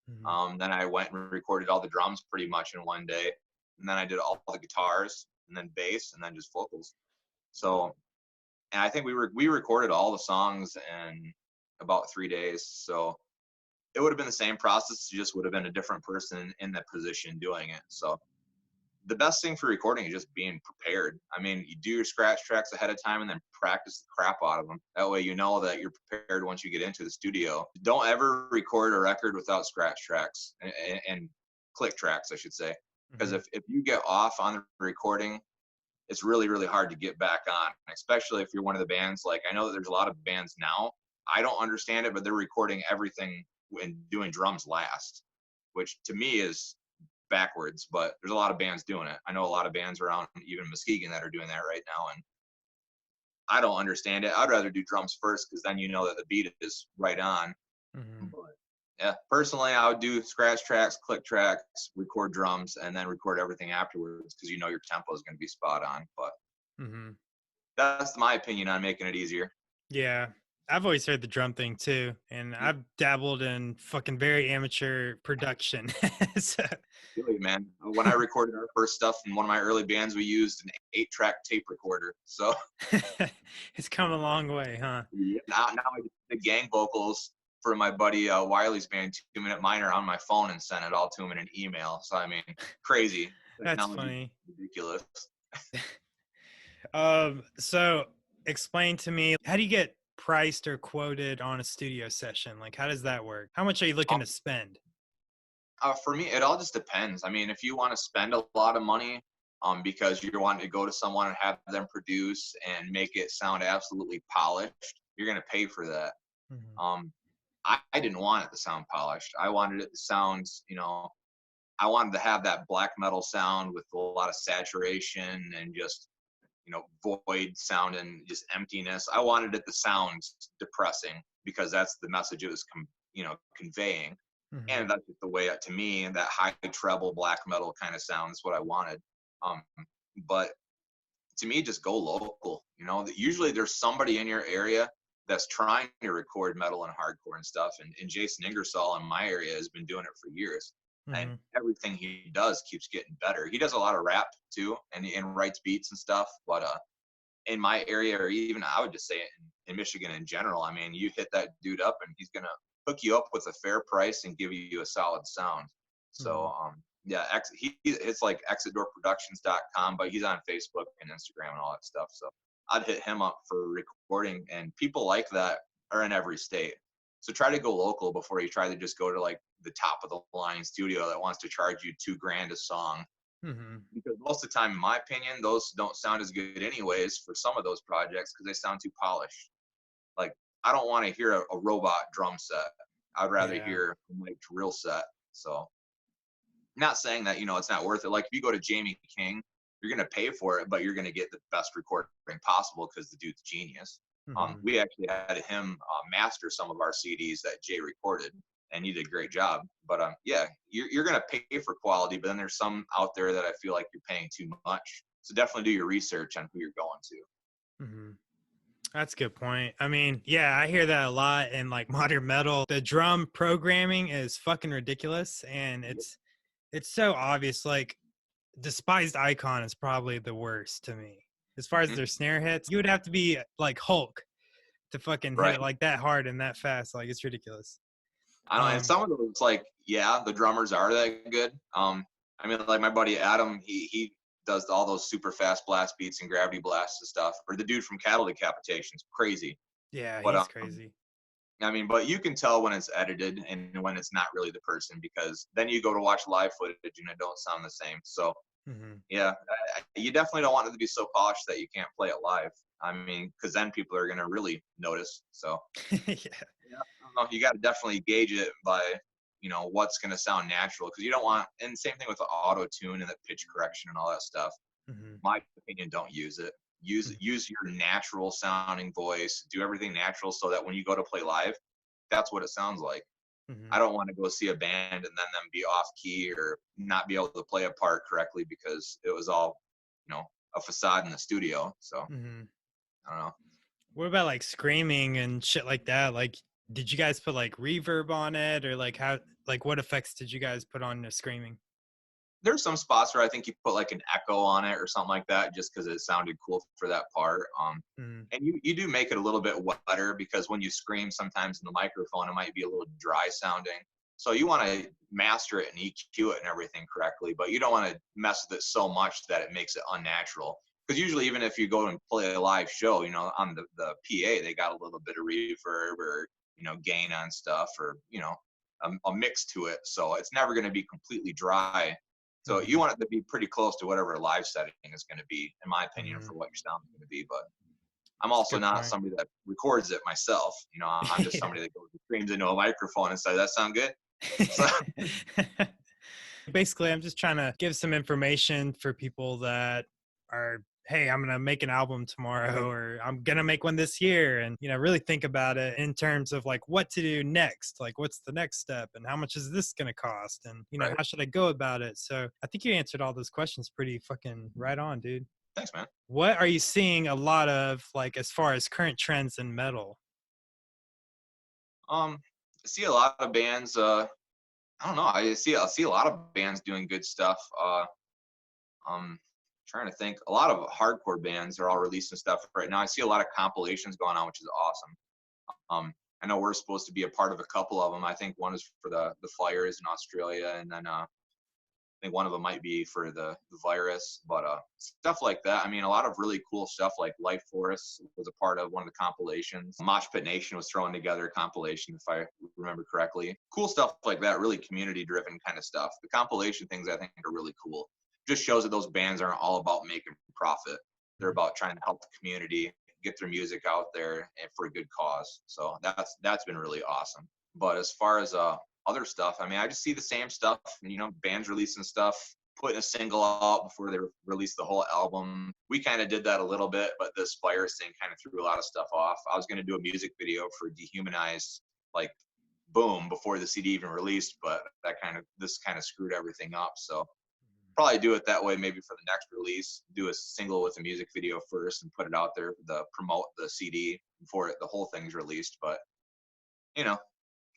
Mhm. Then I went and recorded all the drums pretty much in one day, and then I did all the guitars, and then bass, and then just vocals. So, and I think we recorded all the songs in about 3 days. So it would have been the same process. It just would have been a different person in that position doing it. So the best thing for recording is just being prepared. I mean, you do your scratch tracks ahead of time and then practice the crap out of them. That way you know that you're prepared once you get into the studio. Don't ever record a record without scratch tracks and click tracks, I should say. Because Mhm. if you get off on the recording, it's really, really hard to get back on, especially if you're one of the bands. Like, I know that there's a lot of bands now. I don't understand it, but they're recording everything and doing drums last, which to me is backwards, but there's a lot of bands doing it. I know a lot of bands around even Muskegon that are doing that right now, and I don't understand it. I'd rather do drums first because then you know that the beat is right on. Mhm. But yeah, personally, I would do scratch tracks, click tracks, record drums, and then record everything afterwards because your tempo is going to be spot on. But Mhm. that's my opinion on making it easier. Yeah. I've always heard the drum thing too, and Yeah, I've dabbled in fucking very amateur production. So, really, man. When I recorded our first stuff in one of my early bands, we used an 8-track tape recorder. So it's come a long way, huh? yeah, now I do the gang vocals for my buddy Wiley's band, 2 Minute Minor, on my phone and send it all to him in an email. So I mean, crazy. That's Technology, funny. ridiculous. So explain to me, how do you get priced or quoted on a studio session? Like, how does that work? How much are you looking to spend? For me, it all just depends. I mean, if you want to spend a lot of money, because you're wanting to go to someone and have them produce and make it sound absolutely polished, you're going to pay for that. Mhm. Um, I didn't want it to sound polished. I wanted it to sound, I wanted to have that black metal sound with a lot of saturation and just void sound and just emptiness. I wanted it to sound depressing because that's the message it was conveying. Mm-hmm. And that's just the way, to me, that high treble black metal kind of sound is what I wanted. But to me, just go local. Usually there's somebody in your area that's trying to record metal and hardcore and stuff. And Jason Ingersoll in my area has been doing it for years. Mm-hmm. And everything he does keeps getting better. He does a lot of rap too, and writes beats and stuff. But in my area, or even I would just say in Michigan in general, I mean, you hit that dude up and he's going to hook you up with a fair price and give you a solid sound. So, yeah, it's like exitdoorproductions.com, but he's on Facebook and Instagram and all that stuff. So I'd hit him up for recording, and people like that are in every state. So try to go local before you try to just go to like the top of the line studio that wants to charge you $2,000 a song. Mm-hmm. Because most of the time, in my opinion, those don't sound as good anyways for some of those projects because they sound too polished. Like, I don't want to hear a robot drum set. I'd rather hear like drill set. So not saying that, it's not worth it. Like if you go to Jamie King, you're going to pay for it, but you're going to get the best recording possible because the dude's genius. Mm-hmm. We actually had him master some of our CDs that Jay recorded, and he did a great job. But yeah, you're going to pay for quality, but then there's some out there that I feel like you're paying too much. So definitely do your research on who you're going to. Mm-hmm. That's a good point. I mean, yeah, I hear that a lot in like modern metal. The drum programming is fucking ridiculous, and it's so obvious. Like, Despised Icon is probably the worst to me. As far as their snare hits, you would have to be like Hulk to fucking hit it like that hard and that fast. Like, it's ridiculous. I don't know. And some of those, like, yeah, the drummers are that good. I mean, like my buddy Adam, he does all those super fast blast beats and gravity blasts and stuff. Or the dude from Cattle Decapitation's crazy. Yeah, but, he's crazy. I mean, but you can tell when it's edited and when it's not really the person, because then you go to watch live footage and it don't sound the same. So, yeah, you definitely don't want it to be so polished that you can't play it live. I mean, because then people are going to really notice. So, yeah, I don't know, you got to definitely gauge it by, what's going to sound natural, because you don't want, and same thing with the auto tune and the pitch correction and all that stuff. My opinion, don't use it. Use your natural sounding voice. Do everything natural so that when you go to play live, that's what it sounds like. I don't want to go see a band and then them be off key or not be able to play a part correctly because it was all, a facade in the studio. So I don't know. What about like screaming and shit like that? Like, did you guys put like reverb on it, or like what effects did you guys put on the screaming? There's some spots where I think you put like an echo on it or something like that, just because it sounded cool for that part. And you do make it a little bit wetter, because when you scream, sometimes in the microphone, it might be a little dry sounding. So you want to master it and EQ it and everything correctly, but you don't want to mess with it so much that it makes it unnatural. Because usually, even if you go and play a live show, on the PA, they got a little bit of reverb or, gain on stuff, or, a mix to it. So it's never going to be completely dry. So you want it to be pretty close to whatever live setting is going to be, in my opinion, for what your sound is going to be. But I'm also not somebody that records it myself. I'm just somebody that goes and screams into a microphone and says, "That sound good?" So. Basically, I'm just trying to give some information for people that are, hey, I'm going to make an album tomorrow, or I'm going to make one this year, and, really think about it in terms of like what to do next, like what's the next step and how much is this going to cost, and, how should I go about it? So I think you answered all those questions pretty fucking right on, dude. Thanks, man. What are you seeing a lot of, like, as far as current trends in metal? I see a lot of bands, I don't know. I see a lot of bands doing good stuff. Trying to think, a lot of hardcore bands are all releasing stuff right now. I see a lot of compilations going on, which is awesome. I know we're supposed to be a part of a couple of them. I think one is for the Flyers in Australia, and then I think one of them might be for the Virus. But stuff like that. I mean, a lot of really cool stuff, like Life Force was a part of one of the compilations. Mosh Pit Nation was throwing together a compilation, if I remember correctly. Cool stuff like that, really community-driven kind of stuff. The compilation things, I think, are really cool. Just shows that those bands aren't all about making profit. They're about trying to help the community get their music out there and for a good cause. So that's been really awesome. But as far as other stuff, I mean, I just see the same stuff. Bands releasing stuff putting a single out before they released the whole album. We kind of did that a little bit, but this virus thing kind of threw a lot of stuff off. I was going to do a music video for Dehumanized, like boom, before the CD even released, but this kind of screwed everything up. So probably do it that way maybe for the next release, do a single with a music video first and put it out there to promote the CD before the whole thing's released. But you know,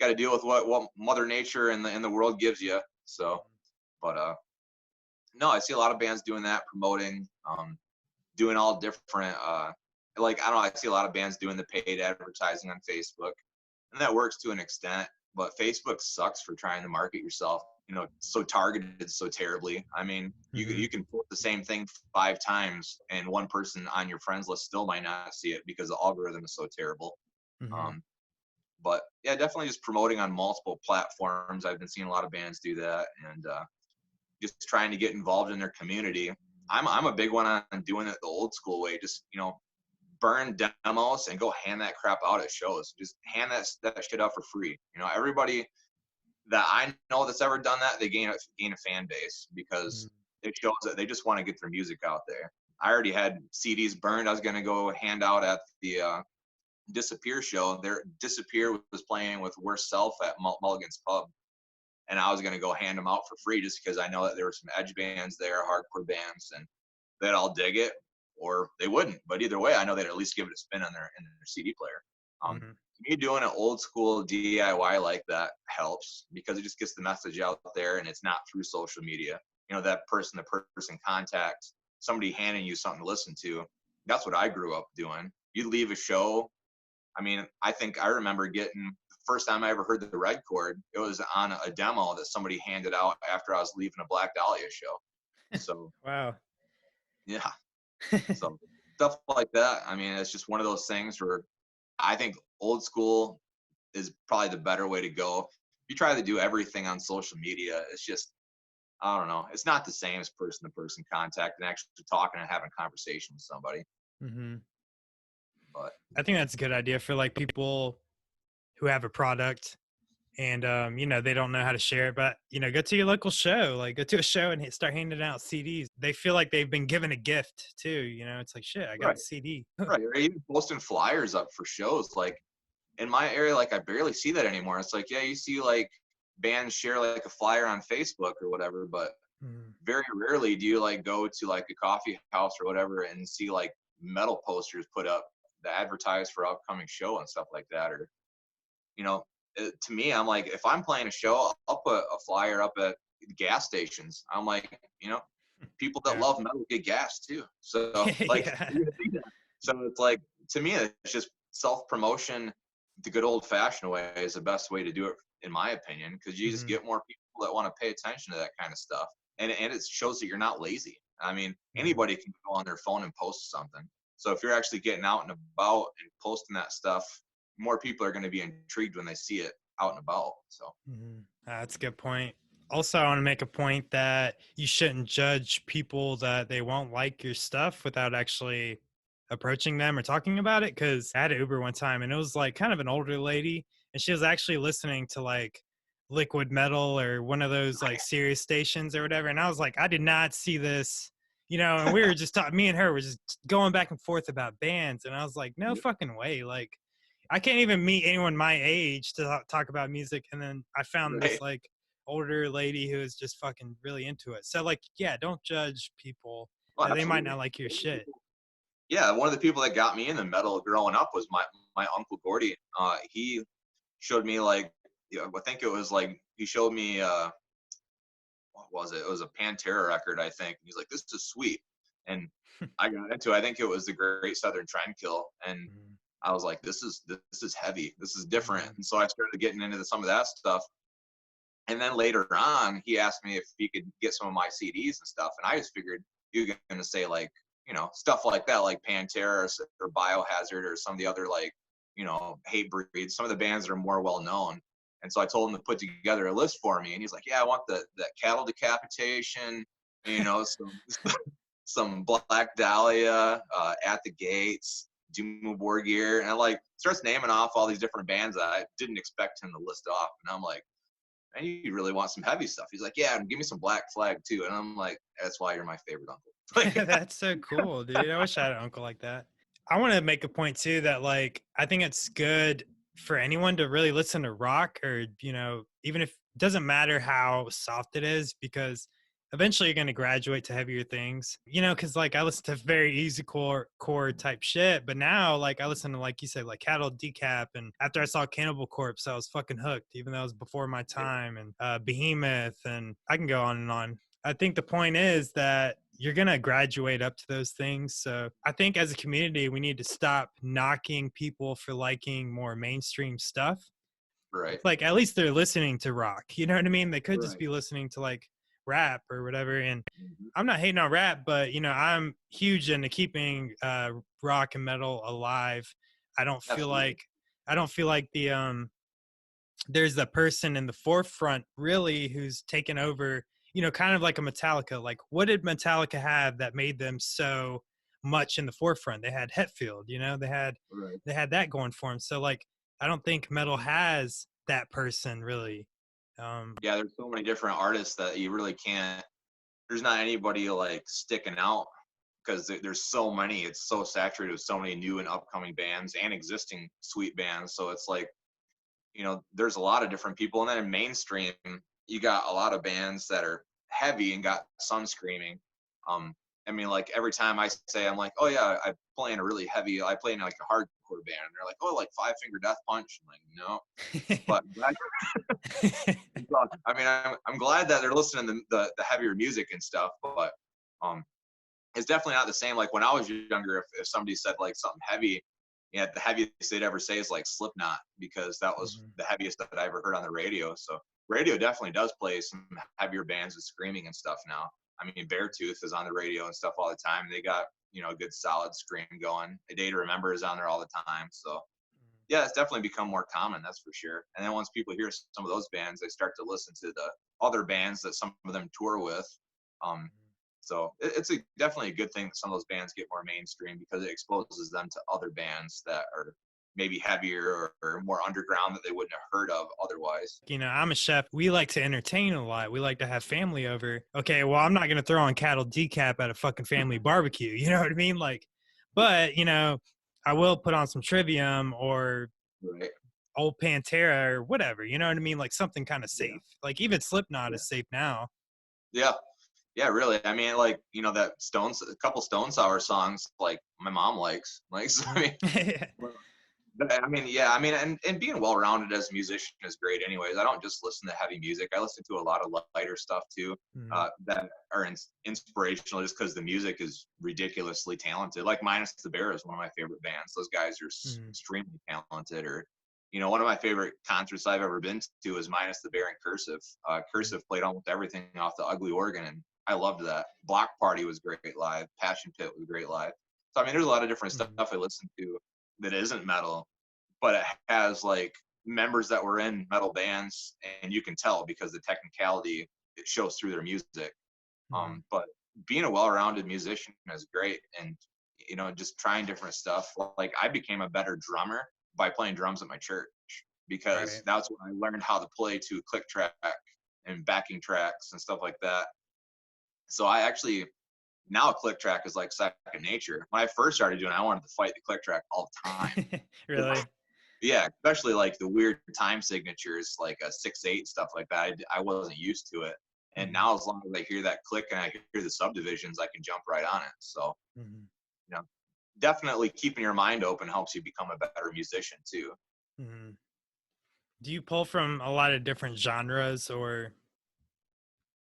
got to deal with what Mother Nature and the world gives you. So, but no, I see a lot of bands doing that, promoting, doing all different. Like I don't know, I see a lot of bands doing the paid advertising on Facebook, and that works to an extent. But Facebook sucks for trying to market yourself, you know, so targeted so terribly. I mean, you can post the same thing 5 times, and one person on your friends list still might not see it because the algorithm is so terrible. But yeah, definitely just promoting on multiple platforms. I've been seeing a lot of bands do that, and just trying to get involved in their community. I'm a big one on doing it the old school way. Just, you know, burn demos and go hand that crap out at shows. Just hand that shit out for free. You know, everybody that I know that's ever done that, they gain a fan base because it shows that they just want to get their music out there. I already had CDs burned. I was going to go hand out at the Disappear show. Disappear was playing with Worst Self at Mulligan's Pub, and I was going to go hand them out for free just because I know that there were some edge bands there, hardcore bands, and they'd all dig it or they wouldn't. But either way, I know they'd at least give it a spin in their CD player. Me doing an old school DIY like that helps because it just gets the message out there, and it's not through social media. You know, that person contact, somebody handing you something to listen to. That's what I grew up doing. You'd leave a show. I mean, I remember getting the first time I ever heard the Red Chord, it was on a demo that somebody handed out after I was leaving a Black Dahlia show. So wow. Yeah. So stuff like that. I mean, it's just one of those things where I think old school is probably the better way to go. If you try to do everything on social media, it's just, I don't know. It's not the same as person-to-person contact and actually talking and having a conversation with somebody. But I think that's a good idea for like people who have a product and, you know, they don't know how to share it, but, you know, go to your local show, like go to a show and start handing out CDs. They feel like they've been given a gift too. You know, it's like, shit, I got a CD. Right. Or even posting flyers up for shows. Like in my area, like I barely see that anymore. It's like, yeah, you see like bands share like a flyer on Facebook or whatever, but very rarely do you like go to like a coffee house or whatever and see like metal posters put up that advertise for upcoming show and stuff like that. Or, you know, to me, I'm like, if I'm playing a show, I'll put a flyer up at gas stations. I'm like, you know, people that love metal get gas too. So like, so it's like, to me, it's just self-promotion the good old fashioned way is the best way to do it, in my opinion, because you just get more people that want to pay attention to that kind of stuff. And it shows that you're not lazy. I mean, anybody can go on their phone and post something. So if you're actually getting out and about and posting that stuff, more people are going to be intrigued when they see it out and about. So that's a good point. Also, I want to make a point that you shouldn't judge people that they won't like your stuff without actually approaching them or talking about it. Because I had an Uber one time and it was like kind of an older lady, and she was actually listening to like Liquid Metal or one of those like Sirius stations or whatever. And I was like, I did not see this, you know, and we were just talking, me and her were just going back and forth about bands. And I was like, no fucking way. Like, I can't even meet anyone my age to talk about music. And then I found this like older lady who is just fucking really into it. So like, yeah, don't judge people. They might not like your shit. Yeah, one of the people that got me into metal growing up was my Uncle Gordy. He showed me like, I think it was like, he showed me, what was it? It was a Pantera record, I think. He's like, this is sweet. And I got into it. I think it was the Great Southern Trendkill. And I was like, this is heavy. This is different. And so I started getting into some of that stuff. And then later on, he asked me if he could get some of my CDs and stuff. And I just figured you were going to say like, you know, stuff like that, like Pantera or Biohazard or some of the other like, you know, Hatebreed, some of the bands that are more well known. And so I told him to put together a list for me. And he's like, yeah, I want that Cattle Decapitation, you know, some Black Dahlia, At the Gates, Doom Borgir. And I like starts naming off all these different bands that I didn't expect him to list off. And I'm like, man, you really want some heavy stuff? He's like, yeah, and give me some Black Flag too. And I'm like, that's why you're my favorite uncle. Like, That's so cool, dude. I wish I had an uncle like that. I want to make a point too that like I think it's good for anyone to really listen to rock, or even if it doesn't matter how soft it is, because eventually you're going to graduate to heavier things, because like I listen to very easy core type shit, but now like I listen to, like you said, like Cattle Decap, and after I saw Cannibal Corpse I was fucking hooked, even though it was before my time, and Behemoth, and I can go on and on. I think the point is that you're going to graduate up to those things. So I think as a community, we need to stop knocking people for liking more mainstream stuff. right, Like, at least they're listening to rock. You know what I mean? They could just right. be listening to like rap or whatever. And Mhm. I'm not hating on rap, but I'm huge into keeping rock and metal alive. I don't feel Absolutely. like there's a person in the forefront really who's taken over, kind of like a Metallica. Like, what did Metallica have that made them so much in the forefront? They had Hetfield, Right. they had that going for them. So like, I don't think metal has that person really. Yeah, there's so many different artists that you really can't. There's not anybody like sticking out because there's so many. It's so saturated with so many new and upcoming bands and existing sweet bands. So it's like, there's a lot of different people. And then in mainstream, you got a lot of bands that are heavy and got some screaming. I mean, like every time I say, I'm like, oh yeah, I play in like a hardcore band. And they're like, oh, like Five Finger Death Punch. I'm like, no. But I mean, I'm glad that they're listening to the heavier music and stuff, but um, it's definitely not the same. Like when I was younger, if somebody said like something heavy, yeah, the heaviest they'd ever say is like Slipknot, because that was Mhm. the heaviest that I ever heard on the radio. So radio definitely does play some heavier bands with screaming and stuff now. I mean, Beartooth is on the radio and stuff all the time. They got, a good solid scream going. A Day to Remember is on there all the time. So yeah, it's definitely become more common, that's for sure. And then once people hear some of those bands, they start to listen to the other bands that some of them tour with. Um, so it's definitely a good thing that some of those bands get more mainstream, because it exposes them to other bands that are maybe heavier or more underground that they wouldn't have heard of otherwise. I'm a chef. We like to entertain a lot. We like to have family over. Okay, well, I'm not going to throw on Cattle Decap at a fucking family barbecue. You know what I mean? Like, but, I will put on some Trivium or Right. old Pantera or whatever. You know what I mean? Like something kind of Yeah. safe. Like even Slipknot Yeah. is safe now. Yeah. Yeah, really. I mean, like, that a couple Stone Sour songs, like my mom likes. Like, so, I mean, but I mean, yeah, I mean, and being well rounded as a musician is great. Anyways, I don't just listen to heavy music. I listen to a lot of lighter stuff too, Mhm. that are inspirational, just because the music is ridiculously talented. Like Minus the Bear is one of my favorite bands. Those guys are Mhm. extremely talented. Or, one of my favorite concerts I've ever been to is Minus the Bear and Cursive. Cursive played almost everything off the ugly organ, and I loved that. Block Party was great live. Passion Pit was great live. So I mean, there's a lot of different stuff Mhm. I listen to that isn't metal, but it has like members that were in metal bands, and you can tell because the technicality, it shows through their music. Mhm. But being a well-rounded musician is great, and just trying different stuff. Like I became a better drummer by playing drums at my church, because Right. that's when I learned how to play to click track and backing tracks and stuff like that. So I actually, now a click track is like second nature. When I first started doing it, I wanted to fight the click track all the time. Really? Yeah, especially like the weird time signatures, like a 6/8 stuff like that. I wasn't used to it, and Mhm. now as long as I hear that click and I hear the subdivisions, I can jump right on it. So Mhm. you know, definitely keeping your mind open helps you become a better musician too. Mhm. Do you pull from a lot of different genres or?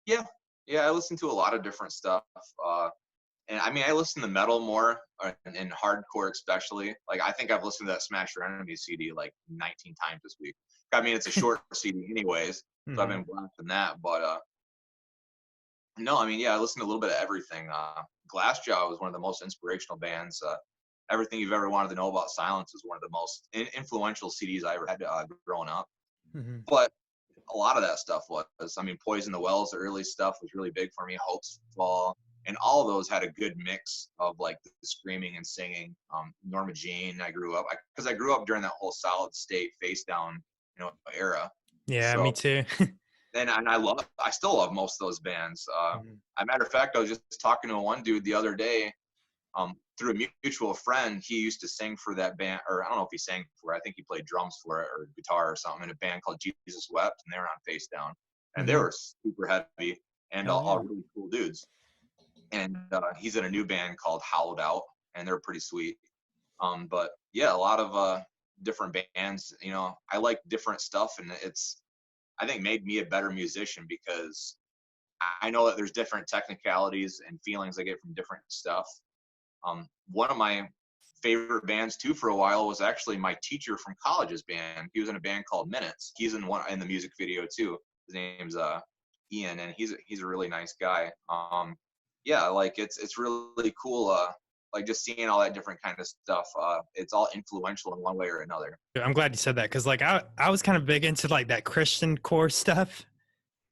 Yeah, yeah, I listen to a lot of different stuff. And I mean, I listen to metal more, and hardcore especially. Like, I think I've listened to that Smash Your Enemy CD like 19 times this week. I mean, it's a short CD anyways, so I've Mhm. been blasting that. But no, I mean, yeah, I listen to a little bit of everything. Glassjaw was one of the most inspirational bands. Everything You've Ever Wanted to Know About Silence is one of the most influential CDs I ever had growing up. Mhm. But a lot of that stuff was, I mean, Poison the Wells, the early stuff was really big for me. Hopes Fall, and all of those had a good mix of like the screaming and singing. Norma Jean, I grew up, because I grew up during that whole Solid State Face Down, era. Yeah, me So too. and I still love most of those bands. As a matter of fact, I was just talking to one dude the other day, through a mutual friend. He used to sing for that band, or I don't know if he sang for it. I think he played drums for it or guitar or something in a band called Jesus Wept, and they were on Face Down, and they were super heavy and all really cool dudes. And he's in a new band called Hollowed Out, and they're pretty sweet. But yeah, a lot of different bands. You know, I like different stuff, and it's, I think, made me a better musician because I know that there's different technicalities and feelings I get from different stuff. One of my favorite bands too for a while was actually my teacher from college's band. He was in a band called Minutes. He's in the music video too. His name's Ian, and he's a really nice guy. Yeah, like it's really cool. Like just seeing all that different kind of stuff. It's all influential in one way or another. I'm glad you said that, because like I was kind of big into like that Christian core stuff.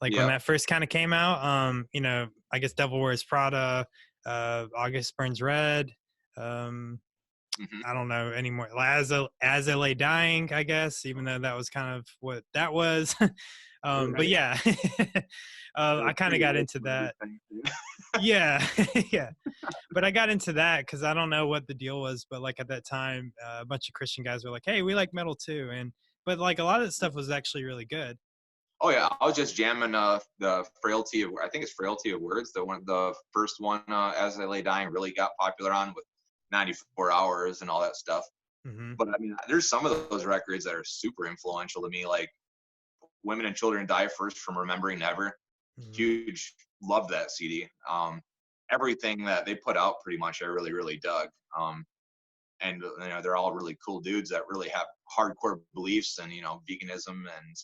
Like when that first kind of came out, you know, I guess Devil Wears Prada, August Burns Red. I don't know anymore. As I Lay Dying, I guess, even though that was kind of what that was. But yeah, I kind of got into that. Yeah. Yeah. But I got into that because I don't know what the deal was, but like at that time, a bunch of Christian guys were like, "Hey, we like metal too," but like a lot of the stuff was actually really good. Oh yeah, I was just jamming the Frailty of, I think it's Frailty of Words, the first one, As I Lay Dying, really got popular on with 94 Hours and all that stuff. But I mean, there's some of those records that are super influential to me, like Women and Children Die First from Remembering Never. Huge, love that CD. Everything that they put out pretty much I really dug. And you know, they're all really cool dudes that really have hardcore beliefs and, you know, veganism and,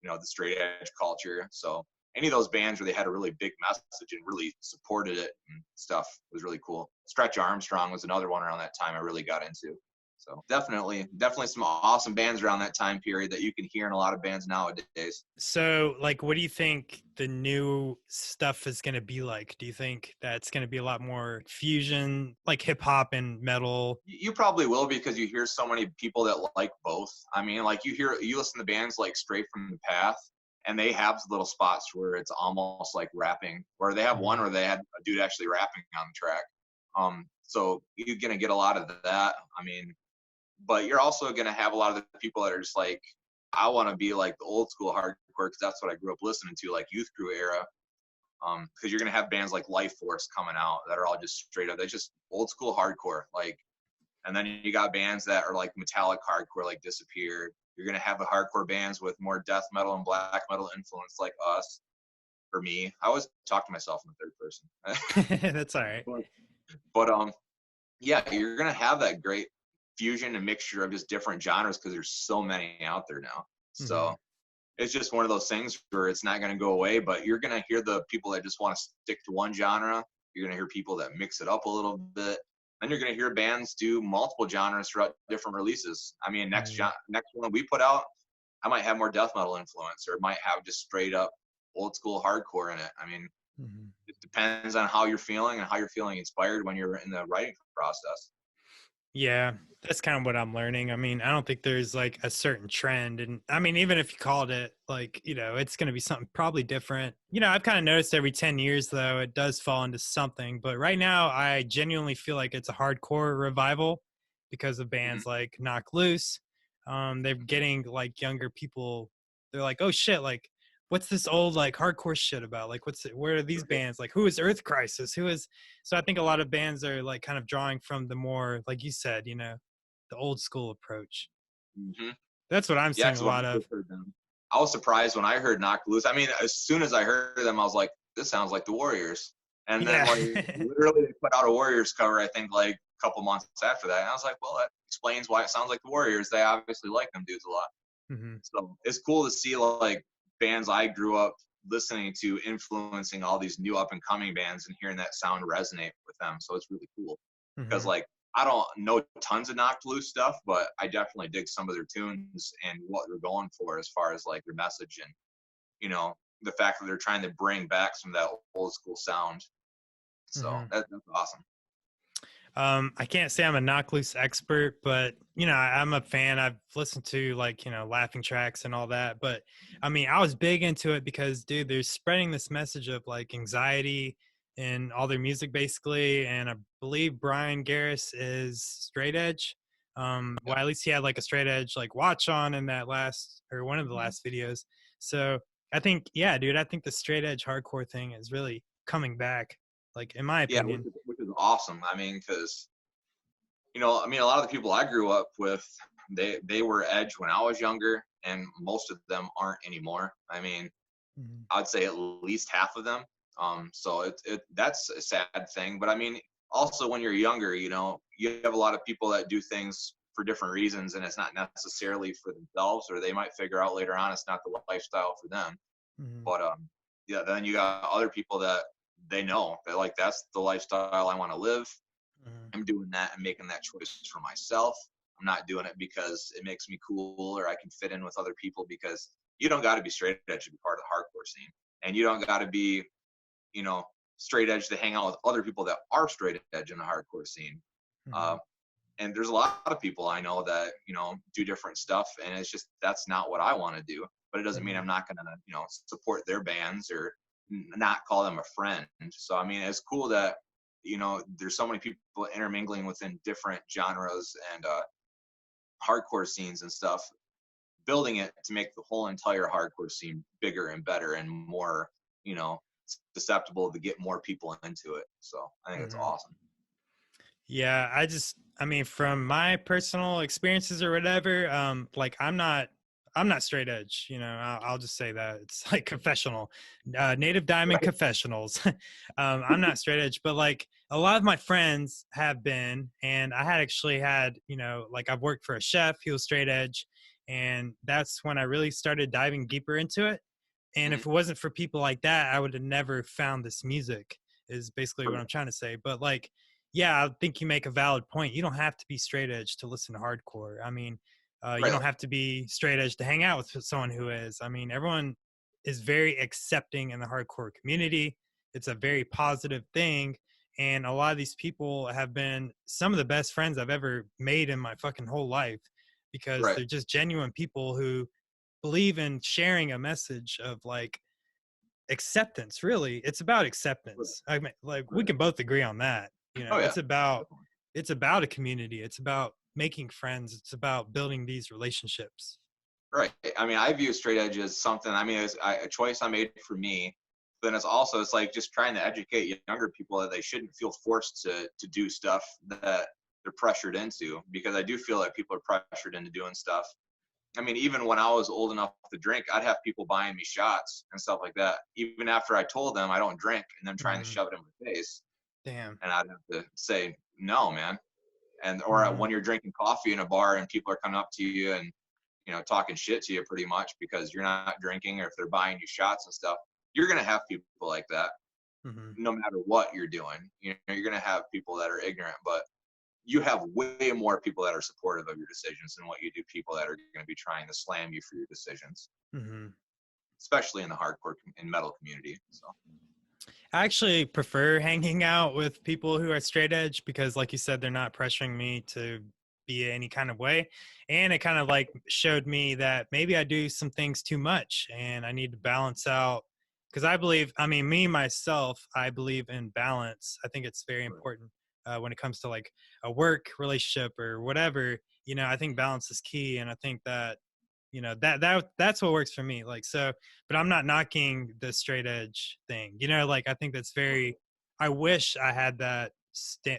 you know, the straight edge culture. So any of those bands where they had a really big message and really supported it and stuff was really cool. Stretch Armstrong was another one around that time I really got into. So definitely some awesome bands around that time period that you can hear in a lot of bands nowadays. So like, what do you think the new stuff is going to be like? Do you think that's going to be a lot more fusion, like hip hop and metal? You probably will, because you hear so many people that like both. I mean, like you listen to bands like Stray from the Path, and they have little spots where it's almost like rapping, where they have one where they had a dude actually rapping on the track. So you're going to get a lot of that. I mean, but you're also going to have a lot of the people that are just like, I want to be like the old school hardcore because that's what I grew up listening to, like Youth Crew era. Because you're going to have bands like Life Force coming out that are all just straight up, that's just old school hardcore. Like, and then you got bands that are like metallic hardcore, like Disappear. You're going to have the hardcore bands with more death metal and black metal influence, like us, or me. I always talk to myself in the third person. That's all right. But yeah, you're going to have that great fusion and mixture of just different genres because there's so many out there now. So it's just one of those things where it's not going to go away, but you're going to hear the people that just want to stick to one genre. You're going to hear people that mix it up a little bit. Then you're going to hear bands do multiple genres throughout different releases. I mean, next one we put out, I might have more death metal influence, or it might have just straight up old school hardcore in it. I mean, it depends on how you're feeling and how you're feeling inspired when you're in the writing process. Yeah, that's kind of what I'm learning. I mean, I don't think there's like a certain trend. And I mean, even if you called it like, you know, it's going to be something probably different. You know, I've kind of noticed every 10 years, though, it does fall into something. But right now, I genuinely feel like it's a hardcore revival because of bands like Knock Loose. They're getting like younger people. They're like, oh, shit, like, what's this old like hardcore shit about? Like, where are these bands? Like, who is Earth Crisis? So I think a lot of bands are like kind of drawing from the more, like you said, you know, the old school approach. That's what I'm seeing a lot of. I was surprised when I heard Knock Loose. I mean, as soon as I heard them, I was like, this sounds like the Warriors. And then literally they put out a Warriors cover, I think like a couple months after that. And I was like, well, that explains why it sounds like the Warriors. They obviously like them dudes a lot. So it's cool to see like bands I grew up listening to influencing all these new up and coming bands and hearing that sound resonate with them. So it's really cool because like I don't know tons of Knocked Loose stuff, but I definitely dig some of their tunes and what they're going for as far as like their message and, you know, the fact that they're trying to bring back some of that old school sound. So that's awesome. I can't say I'm a knock loose expert, but I'm a fan. I've listened to like, laughing tracks and all that. But I mean, I was big into it because, dude, they're spreading this message of like anxiety in all their music basically. And I believe Brian Garris is straight edge. Well, at least he had like a straight edge like watch on in that last or one of the last videos. So I think, yeah, dude, I think the straight edge hardcore thing is really coming back, like in my Yeah, opinion. which is awesome. I mean, because I mean, a lot of the people I grew up with, they were edge when I was younger, and most of them aren't anymore. I mean, Mhm. I'd say at least half of them. So that's a sad thing. But I mean, also when you're younger, you have a lot of people that do things for different reasons, and it's not necessarily for themselves, or they might figure out later on it's not the lifestyle for them. Mhm. But yeah, then you got other people that they know that like that's the lifestyle I want to live. Mhm. I'm doing that and making that choice for myself. I'm not doing it because it makes me cool or I can fit in with other people, because you don't got to be straight edge to be part of the hardcore scene. And you don't got to be, you know, straight edge to hang out with other people that are straight edge in the hardcore scene. Uh, Mhm. and there's a lot of people I know that, do different stuff. And it's just, that's not what I want to do. But it doesn't mean I'm Mhm. not going to, support their bands or not call them a friend. So, I mean, it's cool that, there's so many people intermingling within different genres and hardcore scenes and stuff, building it to make the whole entire hardcore scene bigger and better and more, you know, susceptible to get more people into it. So I think it's Mhm. awesome. Yeah, I mean, from my personal experiences or whatever, like I'm not straight edge. I'll just say that it's like confessional, Native Diamond Right. confessionals. I'm not straight edge, but like a lot of my friends have been, and I had actually had, like I've worked for a chef. He was straight edge, and that's when I really started diving deeper into it. And Mm-hmm. if it wasn't for people like that, I would have never found this music, is basically what I'm trying to say. But like, yeah, I think you make a valid point. You don't have to be straight edge to listen to hardcore. I mean, you Right. don't have to be straight edge to hang out with someone who is. I mean, everyone is very accepting in the hardcore community. It's a very positive thing. And a lot of these people have been some of the best friends I've ever made in my fucking whole life, because Right. they're just genuine people who believe in sharing a message of like acceptance. Really, it's about Right. acceptance. I mean, like we Right. can both agree on that. Oh yeah. Definitely. It's about a community. It's about making friends. It's about building these relationships. Right. I mean, I view straight edge as something. I mean, it's a choice I made for me. Then it's like just trying to educate younger people that they shouldn't feel forced to do stuff that they're pressured into. Because I do feel like people are pressured into doing stuff. I mean, even when I was old enough to drink, I'd have people buying me shots and stuff like that. Even after I told them I don't drink, and them trying to Mhm. shove it in my face, Damn. and I'd have to say no, man. And or Mhm. when you're drinking coffee in a bar and people are coming up to you and talking shit to you pretty much because you're not drinking, or if they're buying you shots and stuff, you're gonna have people like that Mhm. no matter what you're doing. You're gonna have people that are ignorant, but you have way more people that are supportive of your decisions than what you do people that are going to be trying to slam you for your decisions, Mhm. especially in the hardcore and metal community. So I actually prefer hanging out with people who are straight edge because, like you said, they're not pressuring me to be any kind of way. And it kind of like showed me that maybe I do some things too much and I need to balance out. Because I believe, I mean, me, myself, I believe in balance. I think it's very important when it comes to like a work relationship or whatever. I think balance is key. And I think that, that's what works for me. Like, so but I'm not knocking the straight edge thing. Like I think that's very. I wish I had that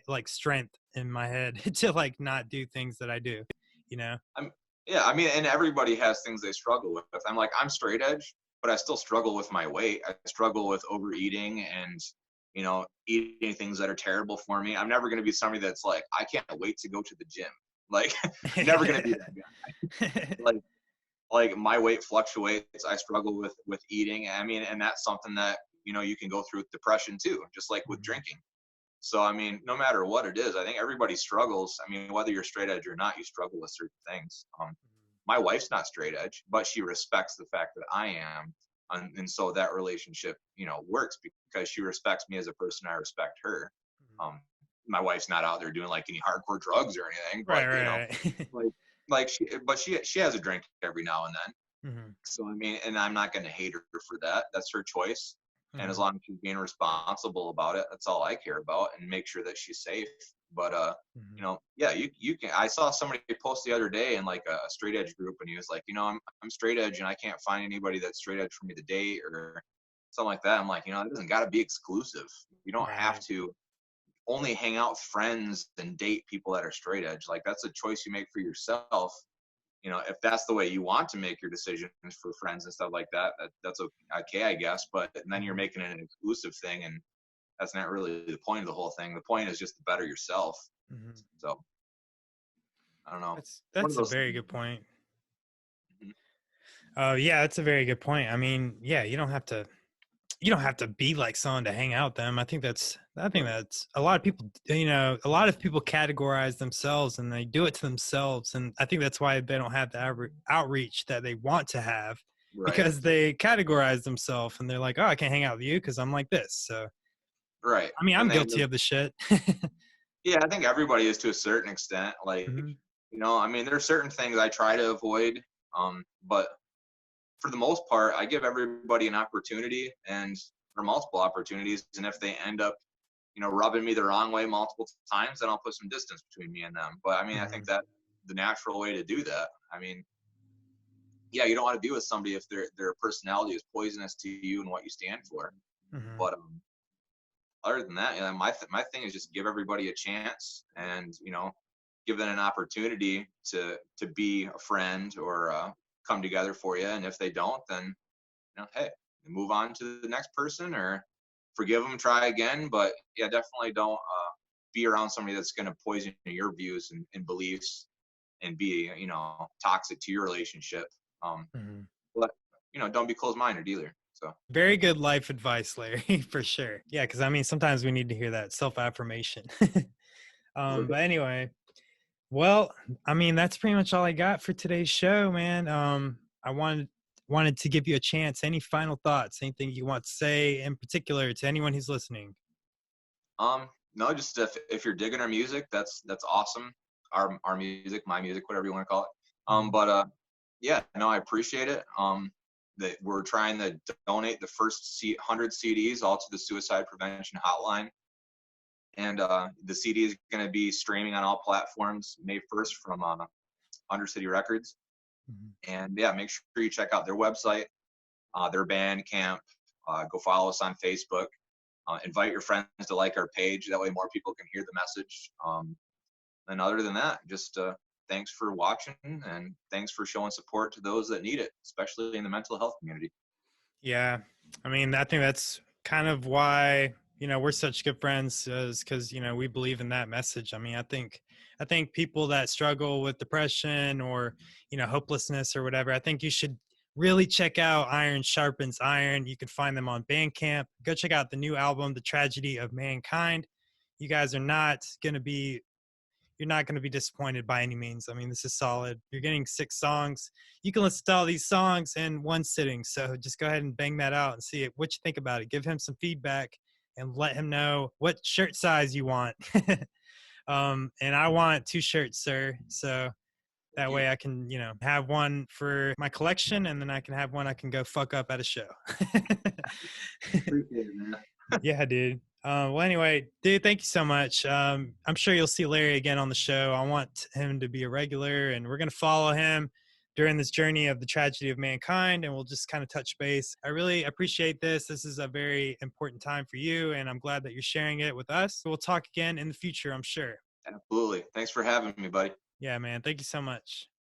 like strength in my head to like not do things that I do. You know. I'm, yeah, I mean, and everybody has things they struggle with. I'm straight edge, but I still struggle with my weight. I struggle with overeating and eating things that are terrible for me. I'm never going to be somebody that's like, I can't wait to go to the gym. Like, never going to be that guy. Like my weight fluctuates. I struggle with eating. I mean, and that's something that you can go through with depression too, just like with drinking. So I mean, no matter what it is, I think everybody struggles. I mean, whether you're straight edge or not, you struggle with certain things. My wife's not straight edge, but she respects the fact that I am, and so that relationship works because she respects me as a person. I respect her. my wife's not out there doing like any hardcore drugs or anything, but Right. like she has a drink every now and then. Hmm. So I mean, and I'm not going to hate her for that. That's her choice. And as Hmm. long as she's being responsible about it, that's all I care about, and make sure that she's safe. But Hmm. yeah, you can. I saw somebody post the other day in like a straight edge group, and he was like, I'm straight edge, and I can't find anybody that's straight edge for me to date or something like that. I'm like, it doesn't got to be exclusive. You don't have Right. to only hang out with friends and date people that are straight edge. Like that's a choice you make for yourself. If that's the way you want to make your decisions for friends and stuff like that, that's okay, I guess. But then you're Hmm. making it an exclusive thing, and that's not really the point of the whole thing. The point is just to better yourself. Hmm. So I don't know. One of That's a those very things. good point. Mhm. Yeah, that's a very good point. I mean, yeah, you don't have to be like someone to hang out with them. I think that's a lot of people, a lot of people categorize themselves and they do it to themselves. And I think that's why they don't have the outreach that they want to have, Right. because they categorize themselves and they're like, oh, I can't hang out with you because I'm like this. So, Right. I mean, I'm And then, guilty of the shit. yeah, I think everybody is to a certain extent. Like, Hmm. I mean, there's certain things I try to avoid. But for the most part, I give everybody an opportunity and or multiple opportunities. And if they end up, rubbing me the wrong way multiple times, then I'll put some distance between me and them. But I mean, I think Hmm. that the natural way to do that. I mean, yeah, you don't want to be with somebody if their personality is poisonous to you and what you stand for. Hmm. But other than that, my thing is just give everybody a chance, and give them an opportunity to be a friend or come together for you. And if they don't, then hey, move on to the next person or forgive them, try again. But yeah, definitely don't be around somebody that's going to poison your views and beliefs and be toxic to your relationship. Um, Hmm. but don't be closed-minded either. So Very good life advice, Larry, for sure. Yeah, because I mean, sometimes we need to hear that self affirmation. But anyway, well, I mean, that's pretty much all I got for today's show, man. I wanted to give you a chance. Any final thoughts? Anything you want to say in particular to anyone who's listening? no, just if you're digging our music, that's awesome. Our music, my music, whatever you want to call it. Mhm. But yeah, no, I appreciate it. That we're trying to donate the first 100 CDs all to the Suicide Prevention Hotline, and the CD is going to be streaming on all platforms May 1st from Undercity Records. Mhm. And yeah, make sure you check out their website, their Bandcamp. Go follow us on Facebook. Invite your friends to like our page. That way more people can hear the message. And other than that, just thanks for watching, and thanks for showing support to those that need it, especially in the mental health community. Yeah, I mean, I think that's kind of why we're such good friends, is because we believe in that message. I mean, I think people that struggle with depression or hopelessness or whatever, I think you should really check out Iron Sharpens Iron. You can find them on Bandcamp. Go check out the new album, The Tragedy of Mankind. You guys are not going to be you're not going to be disappointed by any means. I mean, this is solid. You're getting 6 songs. You can listen to all these songs in one sitting. So just go ahead and bang that out and see what you think about it. Give him some feedback and let him know what shirt size you want. And I want 2 shirts, sir. So Thank that you. way I can, have one for my collection, and then I can have one I can go fuck up at a show. Appreciate it, man. Yeah, dude. Well, anyway, dude, thank you so much. I'm sure you'll see Larry again on the show. I want him to be a regular, and we're going to follow him during this journey of the tragedy of mankind, and we'll just kind of touch base. I really appreciate this. This is a very important time for you, and I'm glad that you're sharing it with us. We'll talk again in the future, I'm sure. Absolutely. Thanks for having me, buddy. Yeah, man. Thank you so much.